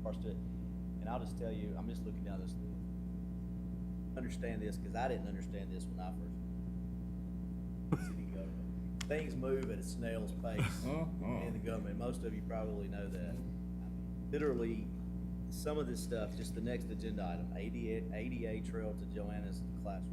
parts to it. And I'll just tell you, I'm just looking down this list. Understand this, because I didn't understand this when I first city government. Things move at a snail's pace in the government. Most of you probably know that. Literally, some of this stuff, just the next agenda item, ADA trail to Joanna's classroom.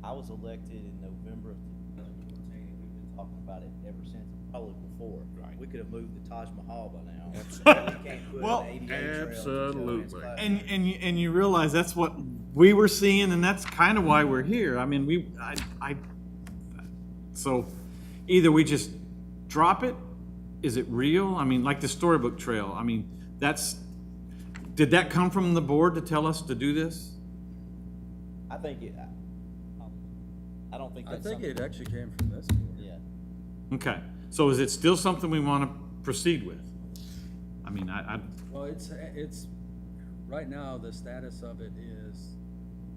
I was elected in November of 2014, and we've been talking about it ever since, probably before. Right. We could have moved the Taj Mahal by now. Absolutely. We can't put Well, an ADA trail to Joanna's absolutely. classroom. And you realize that's what we were seeing, and that's kind of why we're here. I mean, so either we just drop it, is it real? I mean, like the Storybook Trail, I mean, did that come from the board to tell us to do this? I think it, I don't think I that's think something. it actually came from this board. Yeah. Okay, so is it still something we want to proceed with? I mean, Well, it's, right now, the status of it is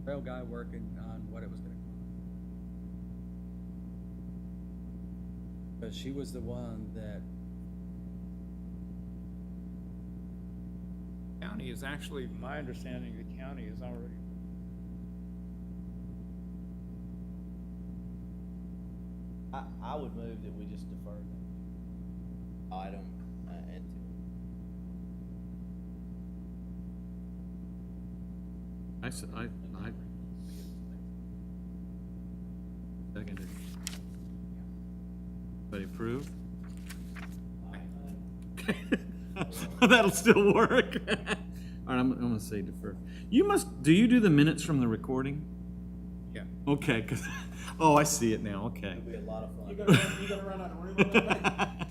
trail guy working on what it was gonna cost. Because she was the one that, County is actually, my understanding, the county is already, I would move that we just defer that item and seconded. Everybody approve? That'll still work. All right, I'm gonna say defer. Do you do the minutes from the recording? yeah. Okay, 'cause oh, I see it now, okay. it'll be a lot of fun. You gonna run out of room on that?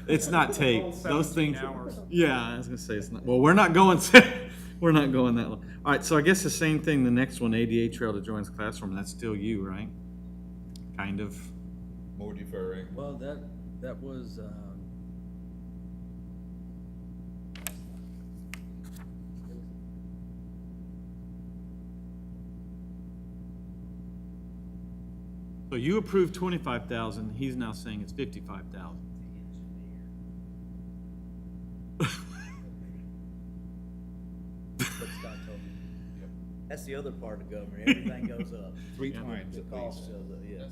It's not taped, those 17 things. hours. Yeah, I was gonna say, it's not, well, we're not going that long. All right, so I guess the same thing, the next one, ADA Trail to Joanne's Classroom, that's still you, right? Kind of. More deferring. well, that was, So you approved 25,000, he's now saying it's 55,000. What Scott told me. That's the other part of government, everything goes up. Three Yeah. times The at cost least. of the, yeah.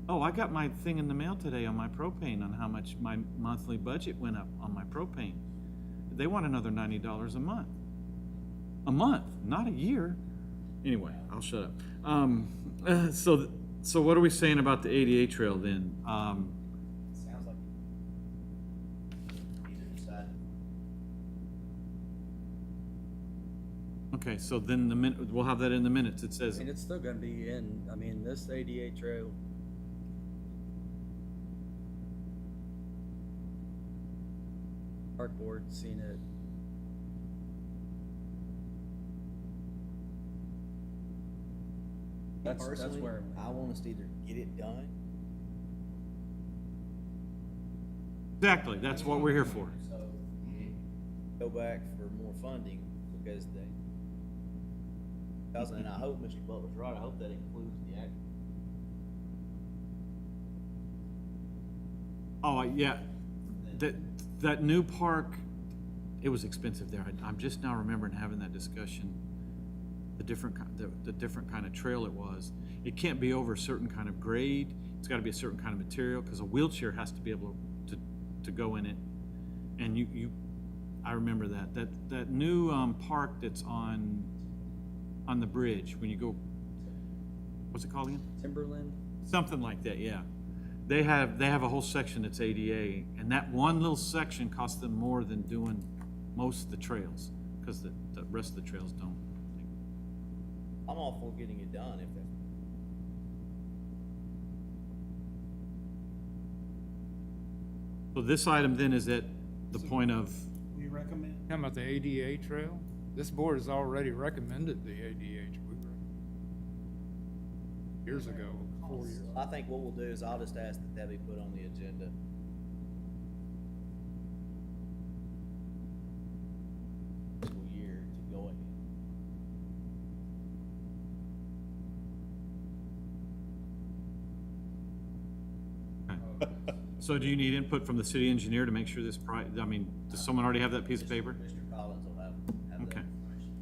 Oh, I got my thing in the mail today on my propane, on how much my monthly budget went up on my propane. They want another $90 a month. A month, not a year. Anyway, I'll shut up. So what are we saying about the ADA trail then? Sounds like either decide. Okay, so then we'll have that in the minutes. It I says, mean, it's still gonna be in, I mean, this ADA trail. Park board seen it. That's Personally, where, I want us to either get it done, exactly, that's what we're here for. so go back for more funding, because and I hope Mr. Butler's right, I hope that includes the act. Oh, yeah, that new park, it was expensive there. I'm just now remembering having that discussion. The different kind of trail it was. It can't be over a certain kind of grade. It's got to be a certain kind of material, because a wheelchair has to be able to go in it. And I remember that new park that's on the bridge when you go. What's it called again? Timberland, Something like that, yeah. They have a whole section that's ADA, and that one little section costs them more than doing most of the trails, because the rest of the trails don't. I'm all for getting it done if that's. So this item then is at the point of, We recommend. Talking about the ADA trail, this board has already recommended the ADA. Years ago, 4 years. I think what we'll do is I'll just ask that be put on the agenda. Fiscal year to go ahead. So do you need input from the city engineer to make sure this I mean, does someone already have that piece of paper? Mr. Collins will have that Okay. information.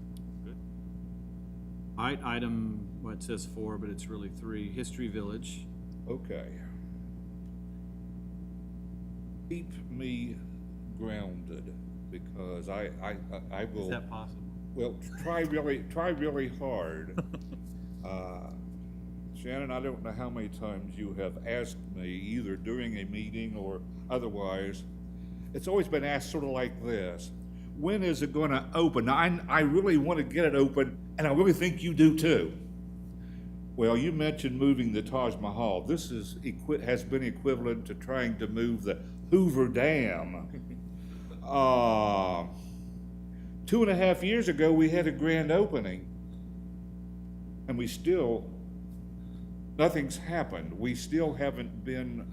All right, item, well, it says 4, but it's really 3, History Village. Okay. Keep me grounded, because I will. Is that possible? Well, try really hard. Shannon, I don't know how many times you have asked me, either during a meeting or otherwise, it's always been asked sort of like this: when is it gonna open? Now, I really want to get it open, and I really think you do too. Well, you mentioned moving the Taj Mahal. This has been equivalent to trying to move the Hoover Dam. 2.5 years ago, we had a grand opening, and nothing's happened. We still haven't been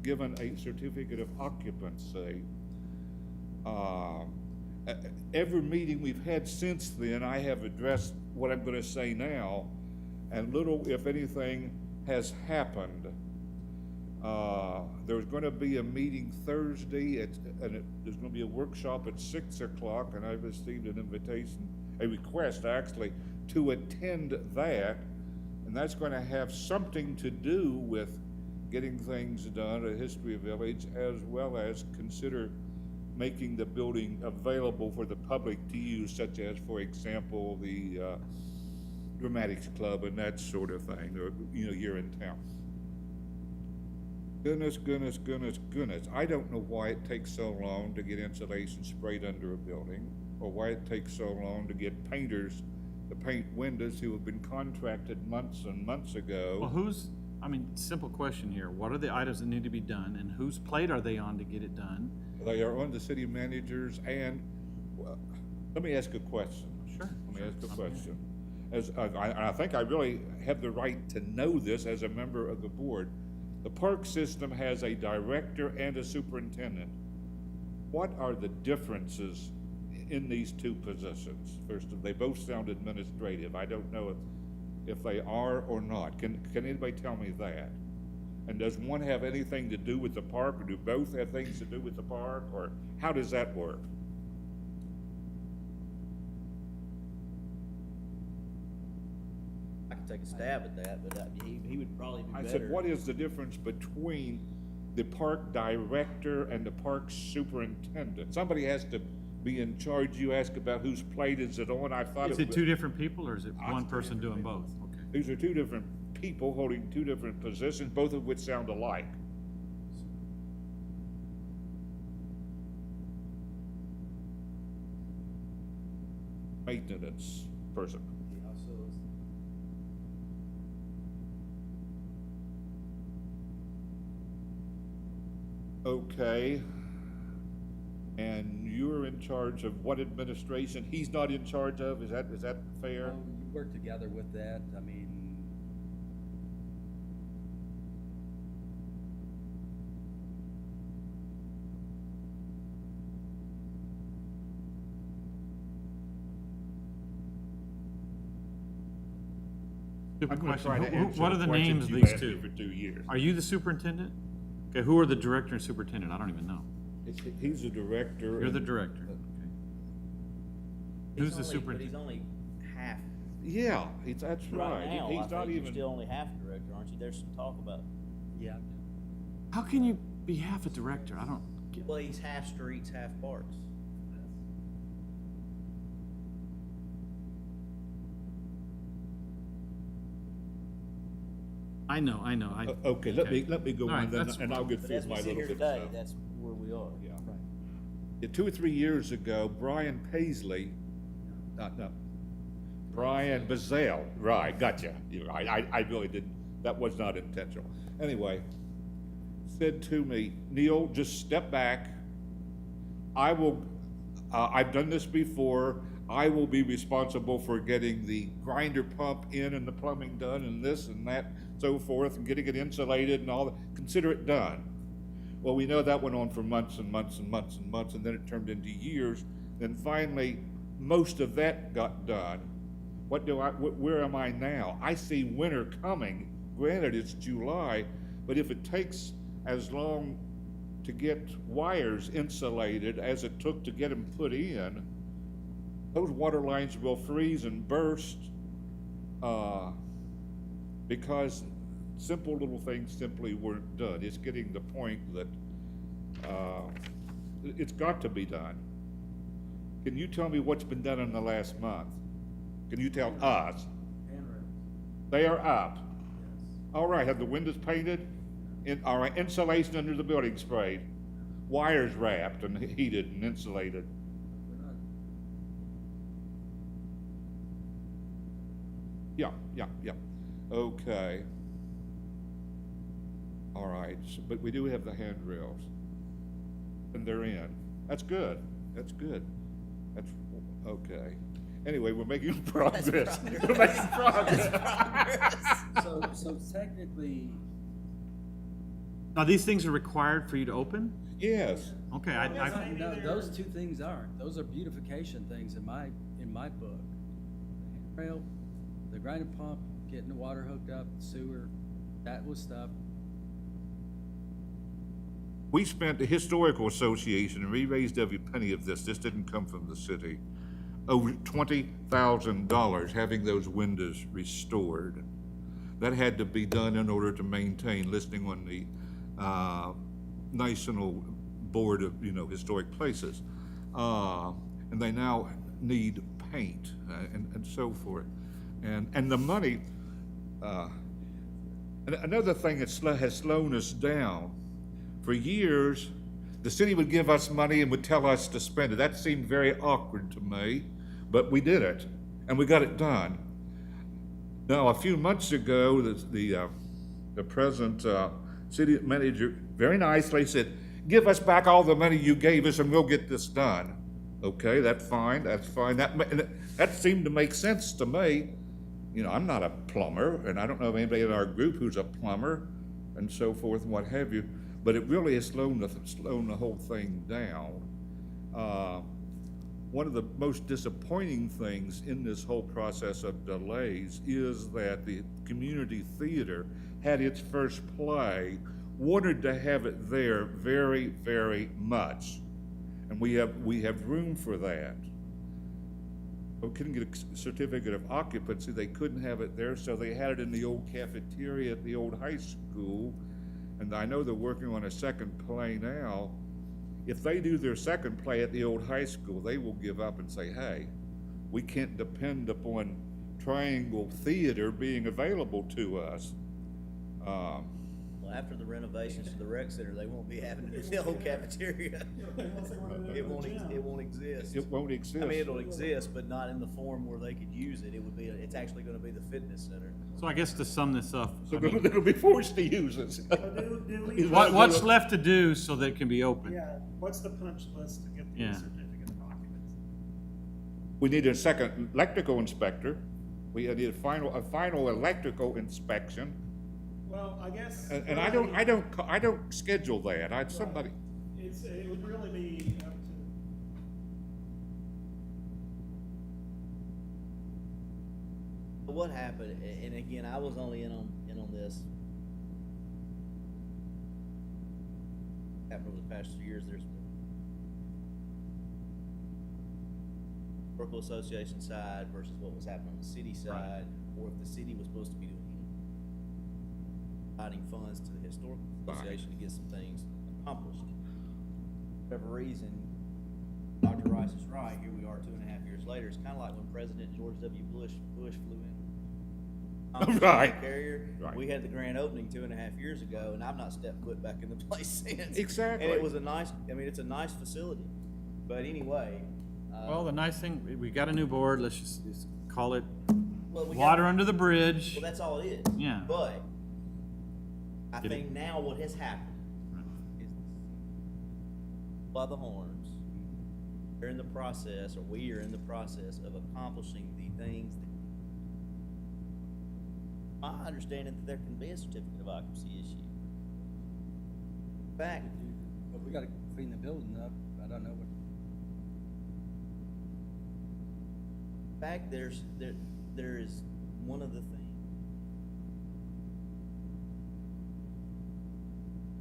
given a certificate of occupancy. Every meeting we've had since then, I have addressed what I'm going to say now, and little, if anything, has happened. There's going to be a meeting Thursday, there's going to be a workshop at 6 o'clock, and I've received a request actually, to attend that, and that's going to have something to do with getting things done at History Village, as well as consider making the building available for the public to use, such as, for example, the Dramatics Club and that sort of thing, or, you're in town. Goodness. I don't know why it takes so long to get insulation sprayed under a building, or why it takes so long to get painters to paint windows who have been contracted months and months ago. Well, simple question here. What are the items that need to be done, and whose plate are they on to get it done? They are on the city managers, and, well, let me ask a question. Sure. Let me ask a question. I think I really have the right to know this as a member of the board. The park system has a director and a superintendent. What are the differences in these two positions? First, they both sound administrative. I don't know if they are or not. Can anybody tell me that? And does one have anything to do with the park, or do both have things to do with the park, or how does that work? I can take a stab at that, but he would probably be I better. said, what is the difference between the park director and the park superintendent? Somebody has to be in charge. You ask about whose plate is it on. I thought Is it 2 different people, or is it one person doing both? Okay. These are 2 different people holding 2 different positions, both of which sound alike. Maintenance person. Okay. And you're in charge of what administration he's not in charge of? Is that fair? You work together with that, I mean, Stupid I'm gonna question. try to answer What are the questions names of you've these asked me 2? for 2 years. Are you the superintendent? Okay, who are the director and superintendent? I don't even know. He's the director. You're the and- director. Okay. He's Who's the only- But superintendent? he's only half. Yeah, that's right. Right now, He's I not think you're even. still only half director, aren't you? There's some talk about, yeah. How can you be half a director? I don't get. well, he's half streets, half parks. I know. Okay, let me go All on right, then, that's and I'll get But through as we my sit little here bit of today, stuff. that's where we are. Yeah. Yeah, 2 or 3 years ago, Brian Bazell, right, gotcha. I really didn't, that was not intentional. Anyway, said to me, Neil, just step back. I've done this before. I will be responsible for getting the grinder pump in and the plumbing done and this and that, so forth, and getting it insulated and all that. Consider it done. Well, we know that went on for months and months and months and months, and then it turned into years. Then finally, most of that got done. Where am I now? I see winter coming. Granted, it's July, but if it takes as long to get wires insulated as it took to get them put in, those water lines will freeze and burst, because simple little things simply weren't done. It's getting the point that, it's got to be done. Can you tell me what's been done in the last month? Can you tell us? They are up. All right, have the windows painted? All right, insulation under the building sprayed, wires wrapped and heated and insulated. Yeah, okay. All right, but we do have the handrails, and they're in. That's good, that's, okay. Anyway, we're making progress. We're making progress. So technically, Now, these things are required for you to open? Yes, Okay, no, those two things aren't. Those are beautification things in my book. The handrail, the grinder pump, getting the water hooked up, sewer, that was stuff. we spent, the Historical Association, and we raised every penny of this didn't come from the city, over $20,000 having those windows restored. That had to be done in order to maintain, listing on the National Board of, Historic Places. And they now need paint and so forth. And the money, and another thing that has slowed us down, for years, the city would give us money and would tell us to spend it. That seemed very awkward to me, but we did it, and we got it done. Now, a few months ago, the present city manager very nicely said, "Give us back all the money you gave us and we'll get this done." Okay, that's fine. That seemed to make sense to me. I'm not a plumber, and I don't know of anybody in our group who's a plumber, and so forth and what have you, but it really has slowed the whole thing down. One of the most disappointing things in this whole process of delays is that the community theater had its first play, wanted to have it there very, very much. And we have room for that. We couldn't get a certificate of occupancy, they couldn't have it there, so they had it in the old cafeteria at the old high school. And I know they're working on a second play now. If they do their second play at the old high school, they will give up and say, "Hey, we can't depend upon Triangle Theater being available to us." Well, after the renovations to the rec center, they won't be having it in the old cafeteria. It won't exist. It won't exist. I mean, it'll exist, but not in the form where they could use it. It's actually gonna be the fitness center. so I guess to sum this up, So they'll be forced to use it. Do we? what's left to do so that it can be open? Yeah, what's the punch list to get the Yeah. certificate of occupancy? We need a second electrical inspector. We need a final electrical inspection. Well, I guess. And I don't schedule that. Somebody, It would really be up to. But what happened, and again, I was only in on this. Happened over the past 2 years, there's Historical Association side versus what was happening on the city side, or if the city was supposed to be doing providing funds to the Historical Association to get some things accomplished. For whatever reason, Dr. Rice is right, here we are 2.5 years later, it's kinda like when President George W. Bush flew in. Right. Carrier, Right. we had the grand opening 2.5 years ago, and I've not stepped foot back in the place since. Exactly. And it was it's a nice facility, but anyway. Well, the nice thing, we got a new board, let's just call it well, we got- water under the bridge. Well, that's all it is. Yeah. But I Get it. think now what has happened is by the horns, they're in the process, or we are in the process of accomplishing the things that my understanding that there can be a certificate of occupancy issue. In fact, But we gotta clean the building up. I don't know what. there is one of the things.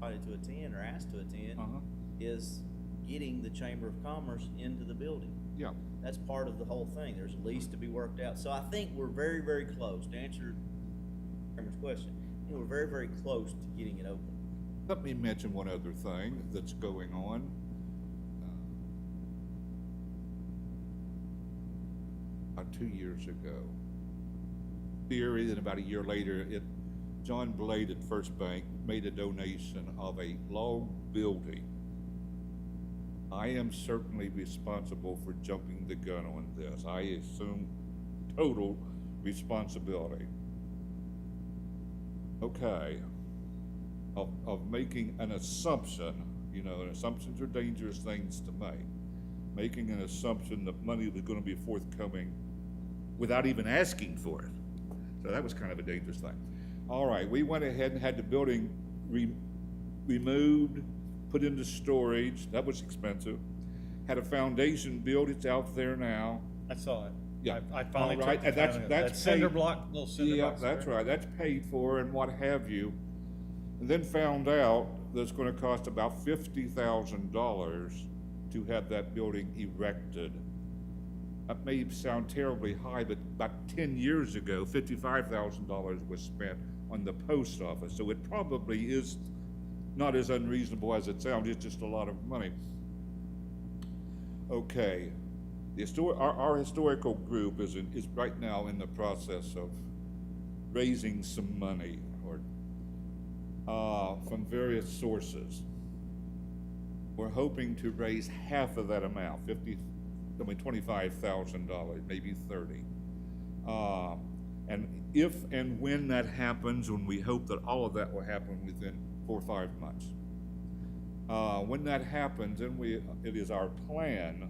invited to attend or asked to attend, Uh-huh. is getting the Chamber of Commerce into the building. Yeah, That's part of the whole thing. There's a lease to be worked out. So I think we're very, very close, to answer Chairman's question. I think we're very, very close to getting it open. let me mention one other thing that's going on. About 2 years ago, theory, then about a year later, John Blade at First Bank made a donation of a log building. I am certainly responsible for jumping the gun on this. I assume total responsibility. Okay, of making an assumption, you know, and assumptions are dangerous things to make. Making an assumption that money was gonna be forthcoming without even asking for it. So that was kind of a dangerous thing. All right, we went ahead and had the building removed, put into storage. That was expensive. Had a foundation built, it's out there now. I saw it. Yeah. I finally All right, took the and that's- time. that's That cinder paid. block, little cinder Yeah, block. that's square. right, that's paid for and what have you. And then found out that it's gonna cost about $50,000 to have that building erected. That may sound terribly high, but about 10 years ago, $55,000 was spent on the post office. So it probably is not as unreasonable as it sounds, it's just a lot of money. Okay, our historical group is right now in the process of raising some money from various sources. We're hoping to raise half of that amount, $25,000, maybe 30. And if and when that happens, when we hope that all of that will happen within 4 or 5 months. When that happens, then it is our plan,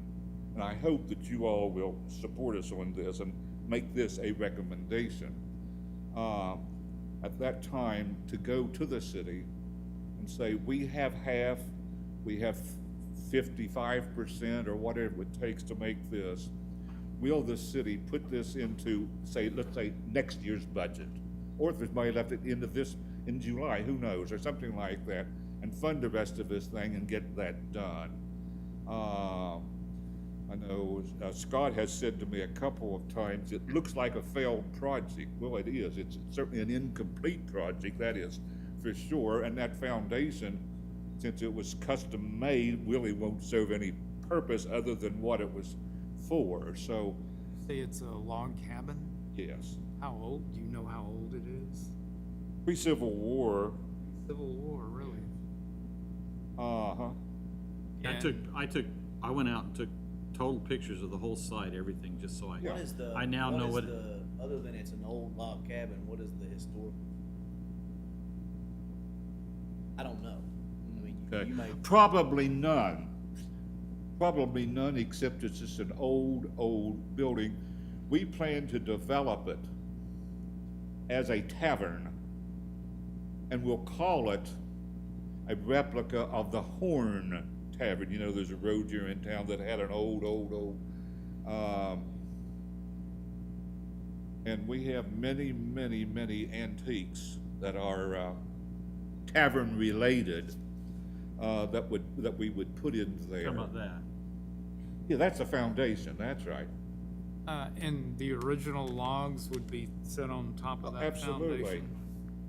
and I hope that you all will support us on this and make this a recommendation. At that time, to go to the city and say, we have half, we have 55% or whatever it takes to make this. Will the city put this into, let's say, next year's budget? Or if there's money left at the end of this, in July, who knows, or something like that, and fund the rest of this thing and get that done. I know Scott has said to me a couple of times, it looks like a failed project. Well, it is. It's certainly an incomplete project, that is for sure, and that foundation, since it was custom made, really won't serve any purpose other than what it was for, so, Say it's a log cabin? yes. How old? Do you know how old it is? Pre-Civil War, Civil War, really? uh-huh, I went out and took total pictures of the whole site, everything, just so What is the? I now know what. Other than it's an old log cabin, what is the historical? I don't know. I mean, okay. you may, Probably none. Probably none, except it's just an old building. We plan to develop it as a tavern, and we'll call it a replica of the Horn Tavern. You know, there's a road here in town that had an old, and we have many antiques that are tavern related that we would put in there. How about that? Yeah, that's a foundation. That's right. And the original logs would be set on top of that Absolutely, foundation?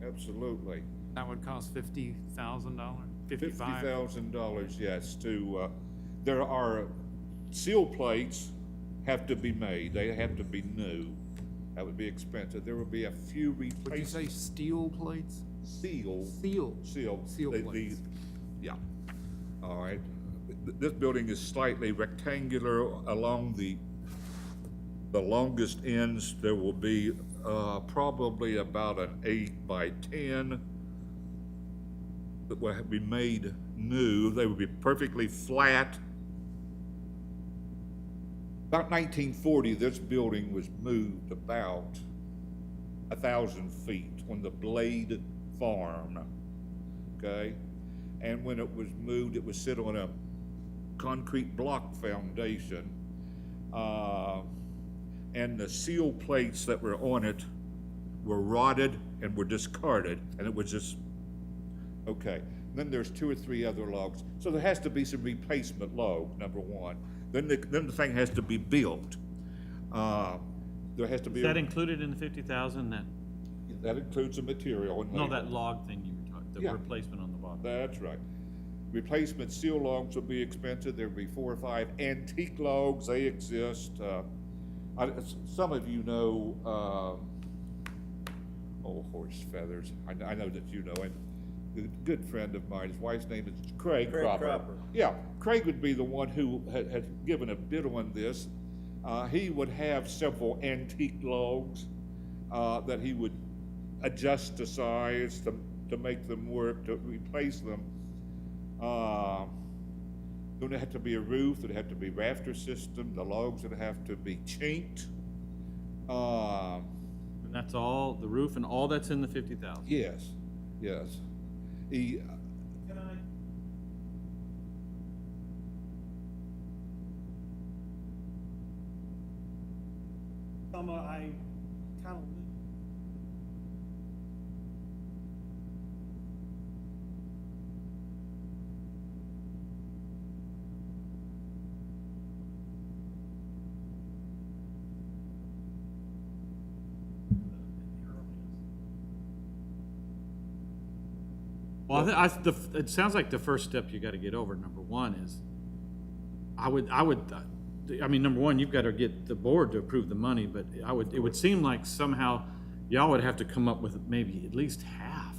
absolutely. That would cost $50,000, $55,000? $50,000, yes, there are seal plates have to be made. They have to be new. That would be expensive. There will be a few Would you say replacement steel plates? seal. Seal. Seal the- plates. Yeah, all right. This building is slightly rectangular along the longest ends. There will be probably about an 8 by 10 that will be made new. They will be perfectly flat. About 1940, this building was moved about 1,000 feet on the Blade Farm, okay? And when it was moved, it was set on a concrete block foundation. And the seal plates that were on it were rotted and were discarded, and it was just, okay. then there's 2 or 3 other logs. So there has to be some replacement log, number one. Then the thing has to be built. There has to be. Is that included in the 50,000, That includes the material and no, labor. that log thing you were talking, the Yeah. replacement on the bottom? That's right. Replacement steel logs will be expensive. There'll be 4 or 5 antique logs. They exist. Some of you know, Horse Feathers. I know that you know him. A good friend of mine. His wife's name is Craig Craig Cropper. Cropper. Yeah, Craig would be the one who had given a bid on this. He would have several antique logs that he would adjust to size to make them work, to replace them. There'd have to be a roof, there'd have to be rafter system, the logs would have to be chinked. And that's all, the roof and all that's in the 50,000? Yes, yes. Can I? I kind of. Well, it sounds like the first step you gotta get over, number one, is, I mean, number one, you've gotta get the board to approve the money, but it would seem like somehow y'all would have to come up with maybe at least half.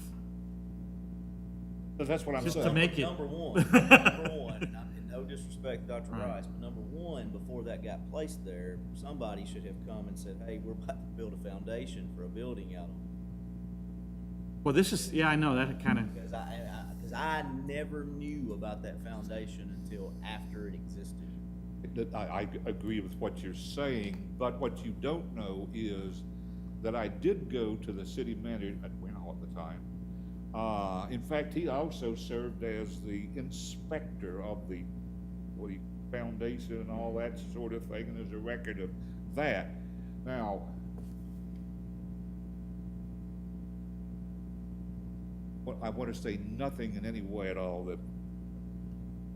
So that's what I'm Just to saying. make it. Number one, and no disrespect, Dr. Right. Rice, but number one, before that got placed there, somebody should have come and said, hey, we're about to build a foundation for a building out on. Well, this is, yeah, I know, that kind of, Because I never knew about that foundation until after it existed. I agree with what you're saying, but what you don't know is that I did go to the city manager at Winall at the time. In fact, he also served as the inspector of the foundation and all that sort of thing, and there's a record of that. Now, I want to say nothing in any way at all that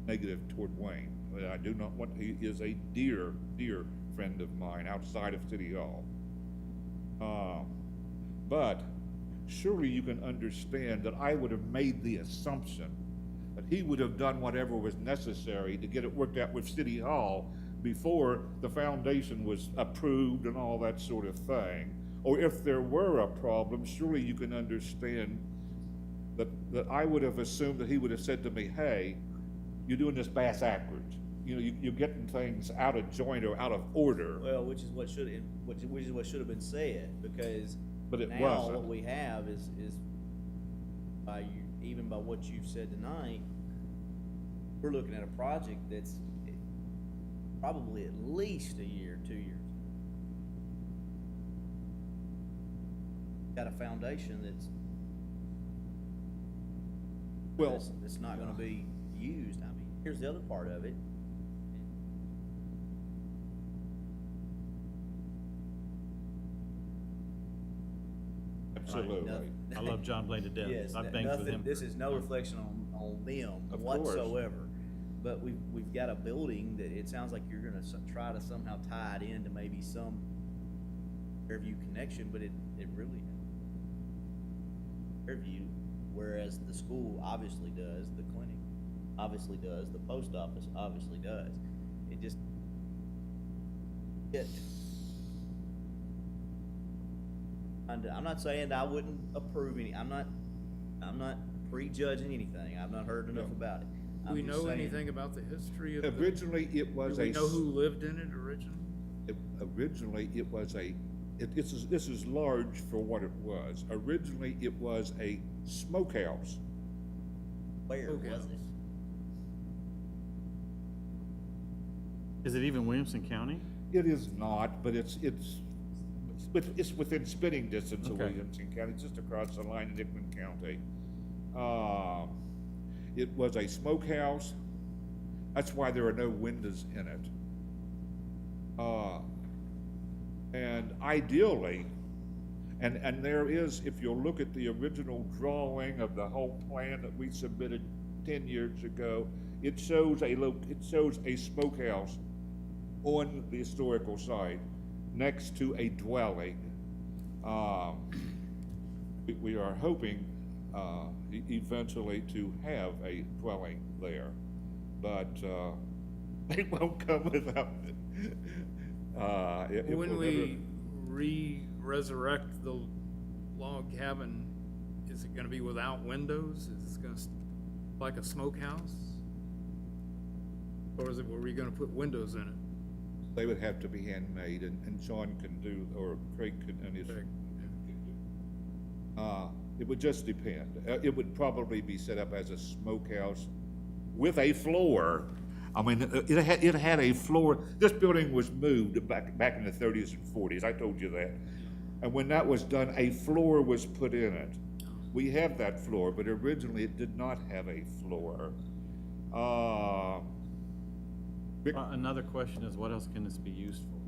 negative toward Wayne. I do not want, he is a dear, dear friend of mine outside of City Hall. But surely you can understand that I would have made the assumption that he would have done whatever was necessary to get it worked out with City Hall before the foundation was approved and all that sort of thing. Or if there were a problem, surely you can understand that I would have assumed that he would have said to me, hey, you're doing this bass-ackwards. You know, you're getting things out of joint or out of order. Well, which is what should have been said, because But it now wasn't. what we have is by you, even by what you've said tonight, we're looking at a project that's probably at least a year, 2 years. Got a foundation that's Well, it's not gonna be used. I mean, here's the other part of it. absolutely. I love John Blaine to death. Yes, I've banged with nothing, him. this is no reflection on them Of course. whatsoever. But we've got a building that it sounds like you're gonna try to somehow tie it into maybe some Fairview connection, but it really Fairview, whereas the school obviously does, the clinic obviously does, the post office obviously does. It just, I'm not saying I wouldn't approve any, I'm not prejudging anything, I've not heard enough about it. Do I'm we just know saying- anything about the history of the, Originally, it was do we a. know who lived in it originally? Originally, it was this is large for what it was. Originally, it was a smokehouse. Where Okay. was it? Is it even Williamson County? It is not, but it's within spitting distance of Okay. Williamson County, just across the line in Hickman County. It was a smokehouse. That's why there are no windows in it. And ideally, And there is, if you'll look at the original drawing of the whole plan that we submitted 10 years ago, it shows a smokehouse on the historical site next to a dwelling. We are hoping eventually to have a dwelling there, but it won't come without it. It When will we resurrect the log cabin, is it gonna be without windows? Is it gonna, like a smokehouse? Or is it, were we gonna put windows in it? They would have to be handmade, and Sean can do, or Craig can, and his. It would just depend. It would probably be set up as a smokehouse with a floor. I mean, it had a floor. This building was moved back in the 30s and 40s. I told you that. And when that was done, a floor was put in it. We have that floor, but originally it did not have a floor. Another question is, what else can this be used for?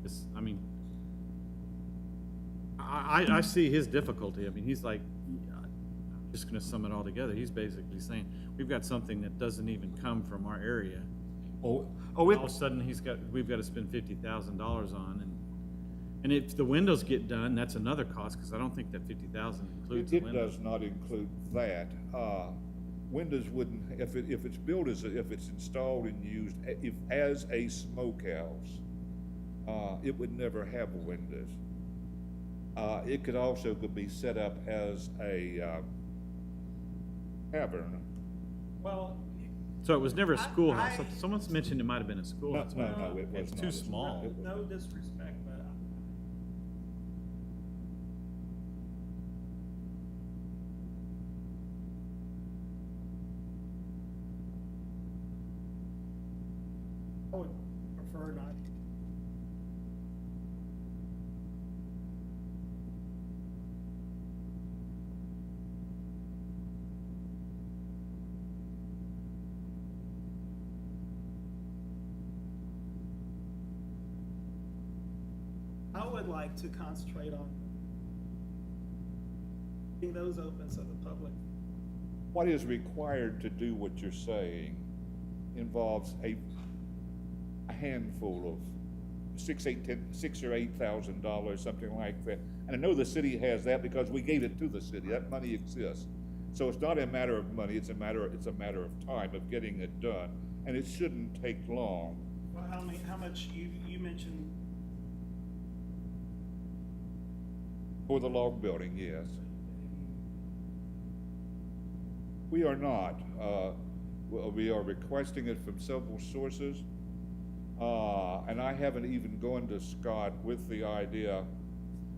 This, I mean, I see his difficulty. I mean, he's like, I'm just gonna sum it all together. He's basically saying, we've got something that doesn't even come from our area. All of a sudden, we've got to spend $50,000 on, and if the windows get done, that's another cost, because I don't think that 50,000 includes the It windows. does not include that. Windows wouldn't, if it's built if it's installed and used as a smokehouse, it would never have windows. It could also be set up as a tavern. Well, So it was never a I- schoolhouse. I- Someone's mentioned it might have been a schoolhouse. No, it was It's not. too small. no disrespect, but I would prefer not. I would like to concentrate on keeping those open so the public. What is required to do what you're saying involves a handful of $6,000 or $8,000, something like that. And I know the city has that because we gave it to the city. That money exists. So it's not a matter of money, it's a matter of time of getting it done. And it shouldn't take long. Well, how much, you mentioned, For the log building, yes. We are not. We are requesting it from several sources. And I haven't even gone to Scott with the idea.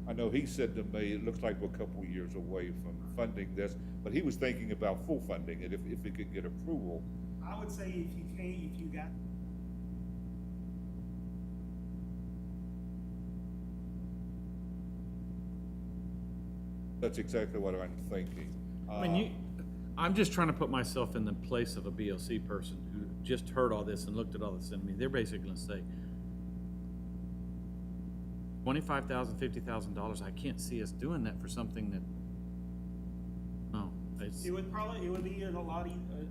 I know he said to me, it looks like we're a couple years away from funding this, but he was thinking about full funding it if he could get approval. I would say if you got. That's exactly what I'm thinking. I mean, I'm just trying to put myself in the place of a BLC person who just heard all this and looked at all this, and I mean, they're basically gonna say, $25,000, $50,000, I can't see us doing that for something that, no, it's, It would be a lot easier.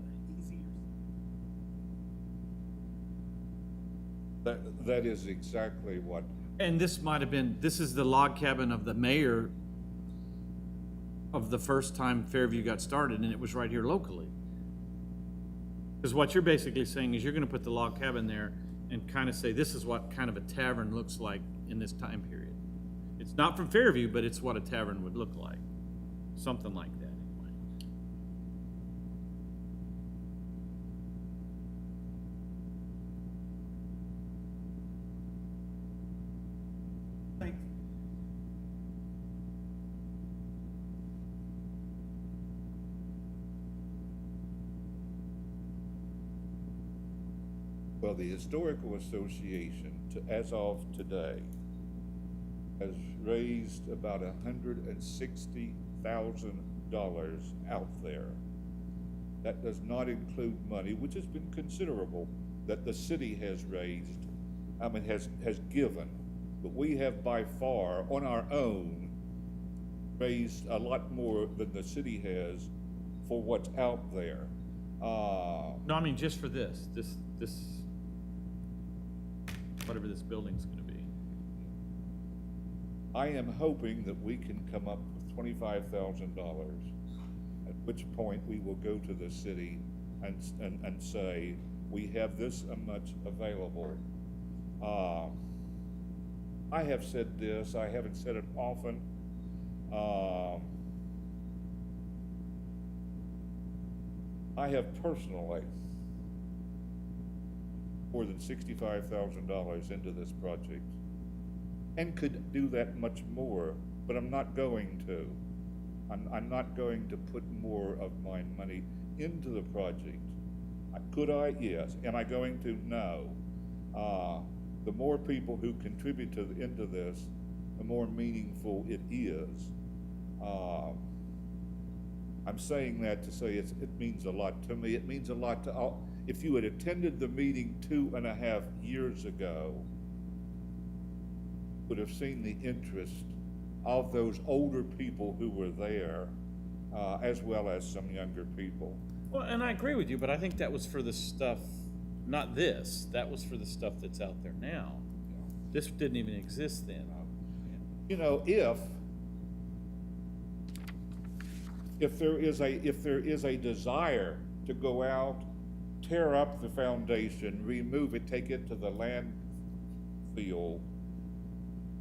That is exactly what, and this might have been, this is the log cabin of the mayor of the first time Fairview got started, and it was right here locally. Because what you're basically saying is you're gonna put the log cabin there and kind of say, this is what kind of a tavern looks like in this time period. It's not from Fairview, but it's what a tavern would look like. Something like that, anyway. Thank well, the Historical Association, as of today, has raised about $160,000 out there. That does not include money, which has been considerable, that the city has raised, has given. But we have by far, on our own, raised a lot more than the city has for what's out there. No, I mean, just for this, whatever this building's gonna be. I am hoping that we can come up with $25,000, at which point we will go to the city and say, we have this much available. I have said this, I haven't said it often. I have personally more than $65,000 into this project and could do that much more, but I'm not going to. I'm not going to put more of my money into the project. Could I? Yes. Am I going to? No. The more people who contribute into this, the more meaningful it is. I'm saying that to say it means a lot to me. It means a lot to all. If you had attended the meeting 2.5 years ago, would have seen the interest of those older people who were there, as well as some younger people. Well, and I agree with you, but I think that was for the stuff, not this, that was for the stuff that's out there now. This didn't even exist then. You know, if there is a desire to go out, tear up the foundation, remove it, take it to the landfill,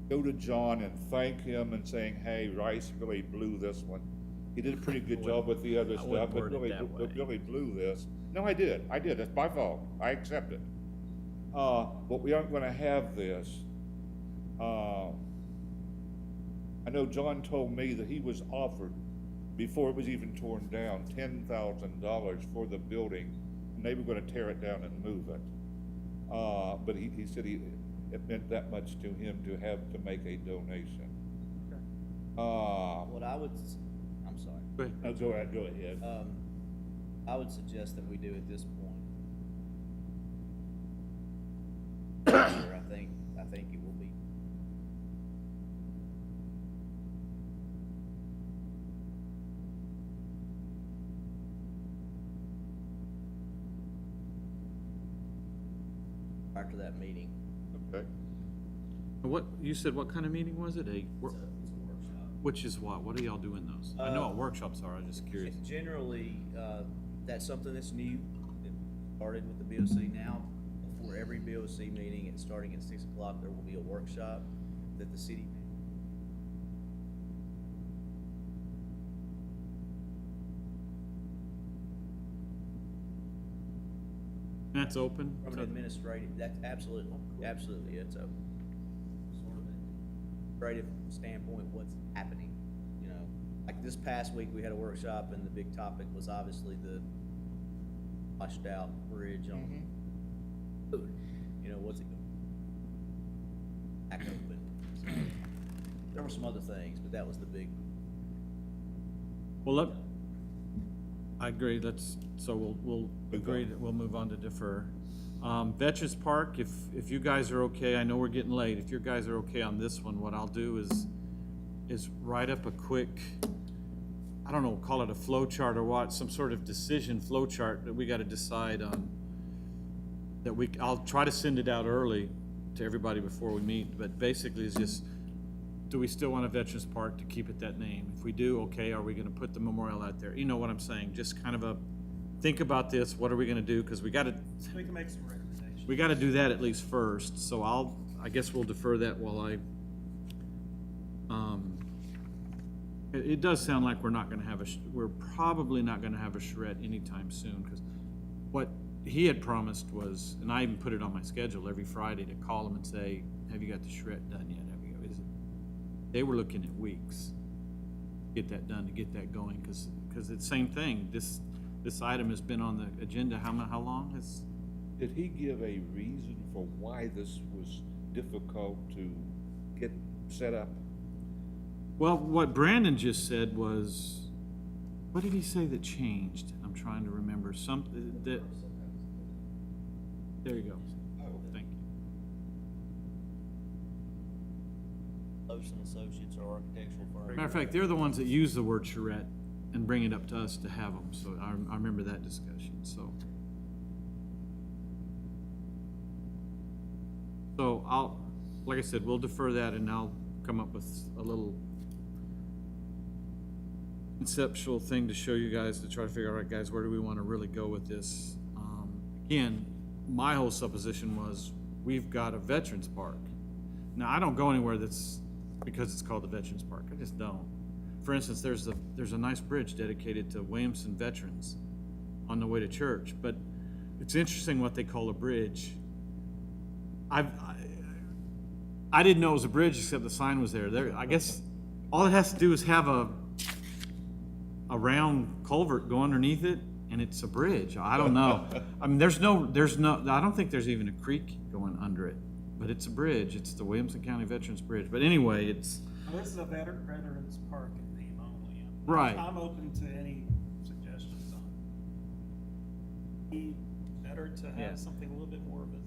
go to John and thank him and saying, hey, Rice really blew this one. He did a pretty good job with the other I stuff, wouldn't but word it that way. really blew this. No, I did. It's my fault. I accept it. But we aren't gonna have this. I know John told me that he was offered, before it was even torn down, $10,000 for the building, and they were gonna tear it down and move it. But he said it meant that much to him to have to make a donation. What I would, I'm sorry. Go ahead. No, go ahead. I would suggest that we do at this point. I think it will be. After that meeting. Okay. What, you said what kind of meeting was it? Which is what? What are y'all doing those? I know what workshops are, I was just curious. Generally, that's something that's new. It started with the BOC now. Before every BOC meeting, it's starting at 6 o'clock, there will be a workshop that the city. That's open? From an administrative, that's absolutely, it's a sort of administrative standpoint, what's happening, you know? Like this past week, we had a workshop and the big topic was obviously the washed out bridge on food. You know, what's it going back open? So, there were some other things, but that was the big. Well, I agree, so we'll agree that we'll move on to defer. Veterans Park, if you guys are okay, I know we're getting late, if you guys are okay on this one, what I'll do is write up a quick, I don't know, call it a flow chart or what, some sort of decision flow chart that we gotta decide on, I'll try to send it out early to everybody before we meet, but basically it's just, do we still want a Veterans Park to keep it that name? If we do, okay, are we gonna put the memorial out there? You know what I'm saying, just kind of think about this, what are we gonna do? Because we can make some recommendations. we gotta do that at least first, so I guess we'll defer that while it does sound like we're probably not gonna have a charrette anytime soon, because what he had promised was, and I even put it on my schedule every Friday to call him and say, have you got the charrette done yet? They were looking at weeks to get that done, to get that going, because it's the same thing. This item has been on the agenda, how long has? Did he give a reason for why this was difficult to get set up? Well, what Brandon just said was, what did he say that changed? I'm trying to remember something that, there you go. Thank you. Wilson Associates or architectural firm. Matter of fact, they're the ones that use the word charrette and bring it up to us to have them, so I remember that discussion, so. So I'll, like I said, we'll defer that and I'll come up with a little conceptual thing to show you guys to try to figure out, all right, guys, where do we want to really go with this? Again, my whole supposition was, we've got a veterans park. Now, I don't go anywhere that's because it's called the Veterans Park. I just don't. For instance, there's a nice bridge dedicated to Williamson veterans on the way to church, but it's interesting what they call a bridge. I didn't know it was a bridge except the sign was there. I guess all it has to do is have a round culvert go underneath it, and it's a bridge. I don't know. I mean, there's no, I don't think there's even a creek going under it, but it's a bridge. It's the Williamson County Veterans Bridge. But anyway, it's, Well, this is a Veterans Park in name only. Right. I'm open to any suggestions on it. Be better to Yeah. have something a little bit more visible.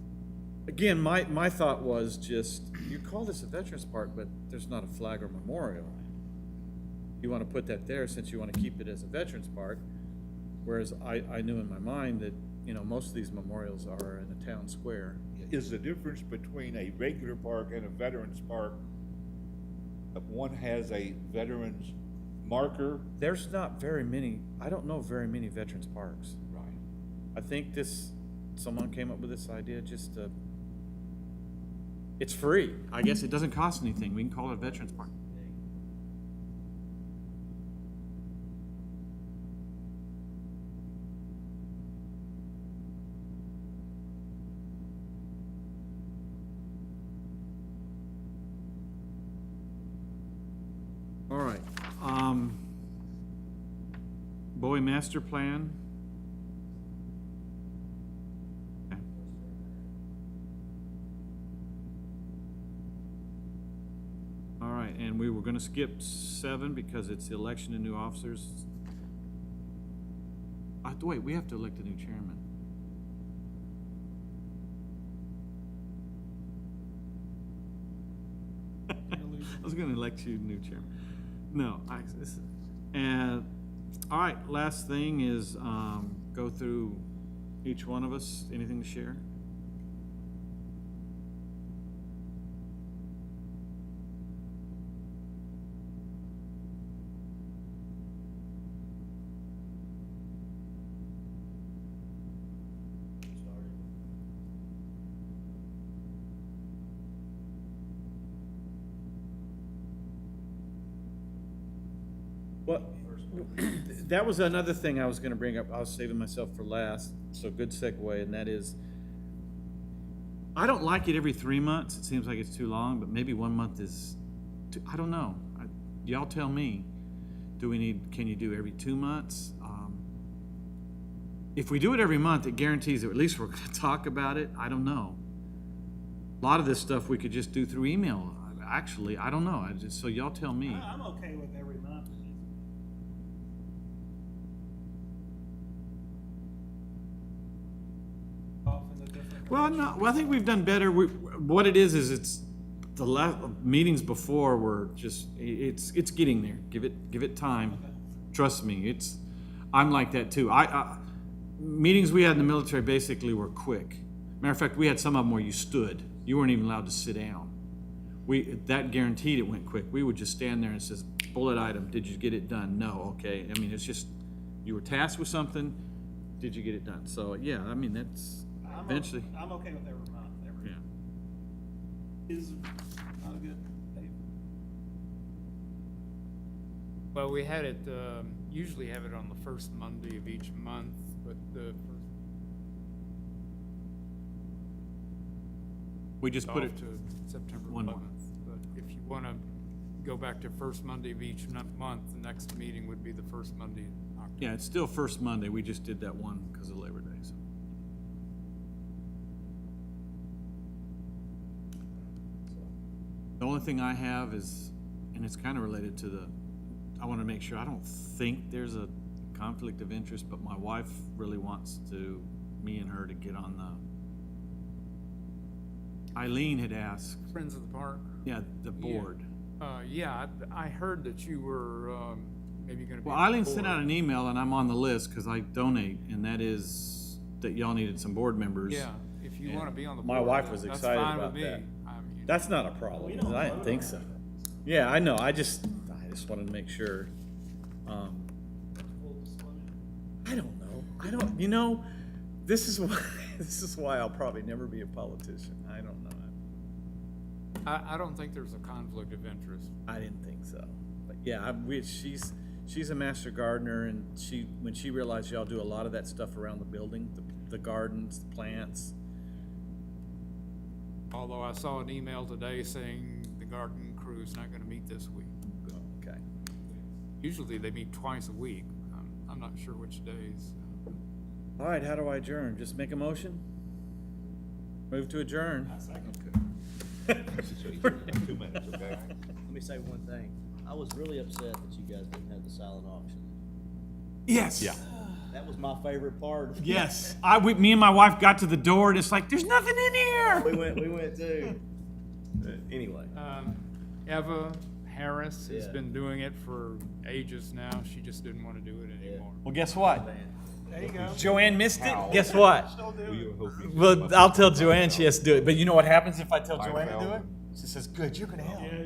again, my thought was just, you call this a Veterans Park, but there's not a flag or memorial. You want to put that there since you want to keep it as a Veterans Park, whereas I knew in my mind that, you know, most of these memorials are in a town square. Is the difference between a regular park and a veterans park, that one has a veterans marker? There's not very many, I don't know very many veterans parks. Right. I think someone came up with this idea just to, it's free. I guess it doesn't cost anything. We can call it a Veterans Park. All right, Bowie Master Plan. Okay. All right, and we were gonna skip 7 because it's the election of new officers. Wait, we have to elect a new chairman. I was gonna elect you new chairman. No, and, all right, last thing is, go through each one of us, anything to share? Well, that was another thing I was gonna bring up, I was saving myself for last, so good segue, and that is, I don't like it every 3 months, it seems like it's too long, but maybe 1 month is, I don't know. Y'all tell me, can you do every 2 months? If we do it every month, it guarantees that at least we're gonna talk about it, I don't know. A lot of this stuff we could just do through email, actually, I don't know, so y'all tell me. I'm okay with every month. Off in the different Well, no, well, I think we've done better. What it is it's the last meetings before were just, it's getting there. Give it time. Trust me, I'm like that too. Meetings we had in the military basically were quick. Matter of fact, we had some of them where you stood. You weren't even allowed to sit down. That guaranteed it went quick. We would just stand there and it says, bullet item, did you get it done? No, okay. I mean, it's just, you were tasked with something, did you get it done? So, yeah, I mean, that's eventually. I'm okay with every month. Every Yeah. is not a good day. Well, we had it, usually have it on the first Monday of each month, but the first We just put it, off to September one 11th. month. But if you want to go back to first Monday of each month, the next meeting would be the first Monday in October. yeah, it's still first Monday. We just did that one because of Labor Day. So. The only thing I have is, and it's kind of related to I want to make sure, I don't think there's a conflict of interest, but my wife really wants me and her to get on Eileen had asked, Friends of the Park? yeah, the board. Yeah, I heard that you were, maybe gonna be. Well, on the Eileen sent out board. an email and I'm on the list because I donate, and that is that y'all needed some board members. Yeah, if you wanna be on the board. My wife was that's excited fine with about me. that. I mean, That's not a problem, 'cause I didn't think so. Yeah, I know, I just wanted to make sure. I don't know, you know, this is why, this is why I'll probably never be a politician. I don't know. I don't think there's a conflict of interest. I didn't think so. But yeah, she's a master gardener, and when she realized y'all do a lot of that stuff around the building, the gardens, the plants. Although I saw an email today saying the garden crew's not gonna meet this week. Okay. Usually they meet twice a week. I'm not sure which days. All right, how do I adjourn? Just make a motion? Move to adjourn. 2 minutes, okay? Let me say one thing. I was really upset that you guys didn't have the silent auction. Yes. That was my favorite part. Yes. Me and my wife got to the door and it's like, there's nothing in here. We went too. Anyway. Eva Harris has Yeah. been doing it for ages now. She just didn't wanna do it anymore. Well, guess what? There you go. Joanne missed it. Guess what? Still do Well, it. you hope you- Well, I'll tell Joanne she has to do it. But you know what happens if I tell I Joanne to do it? found- She says, "Good, you're gonna help." Yeah, yeah.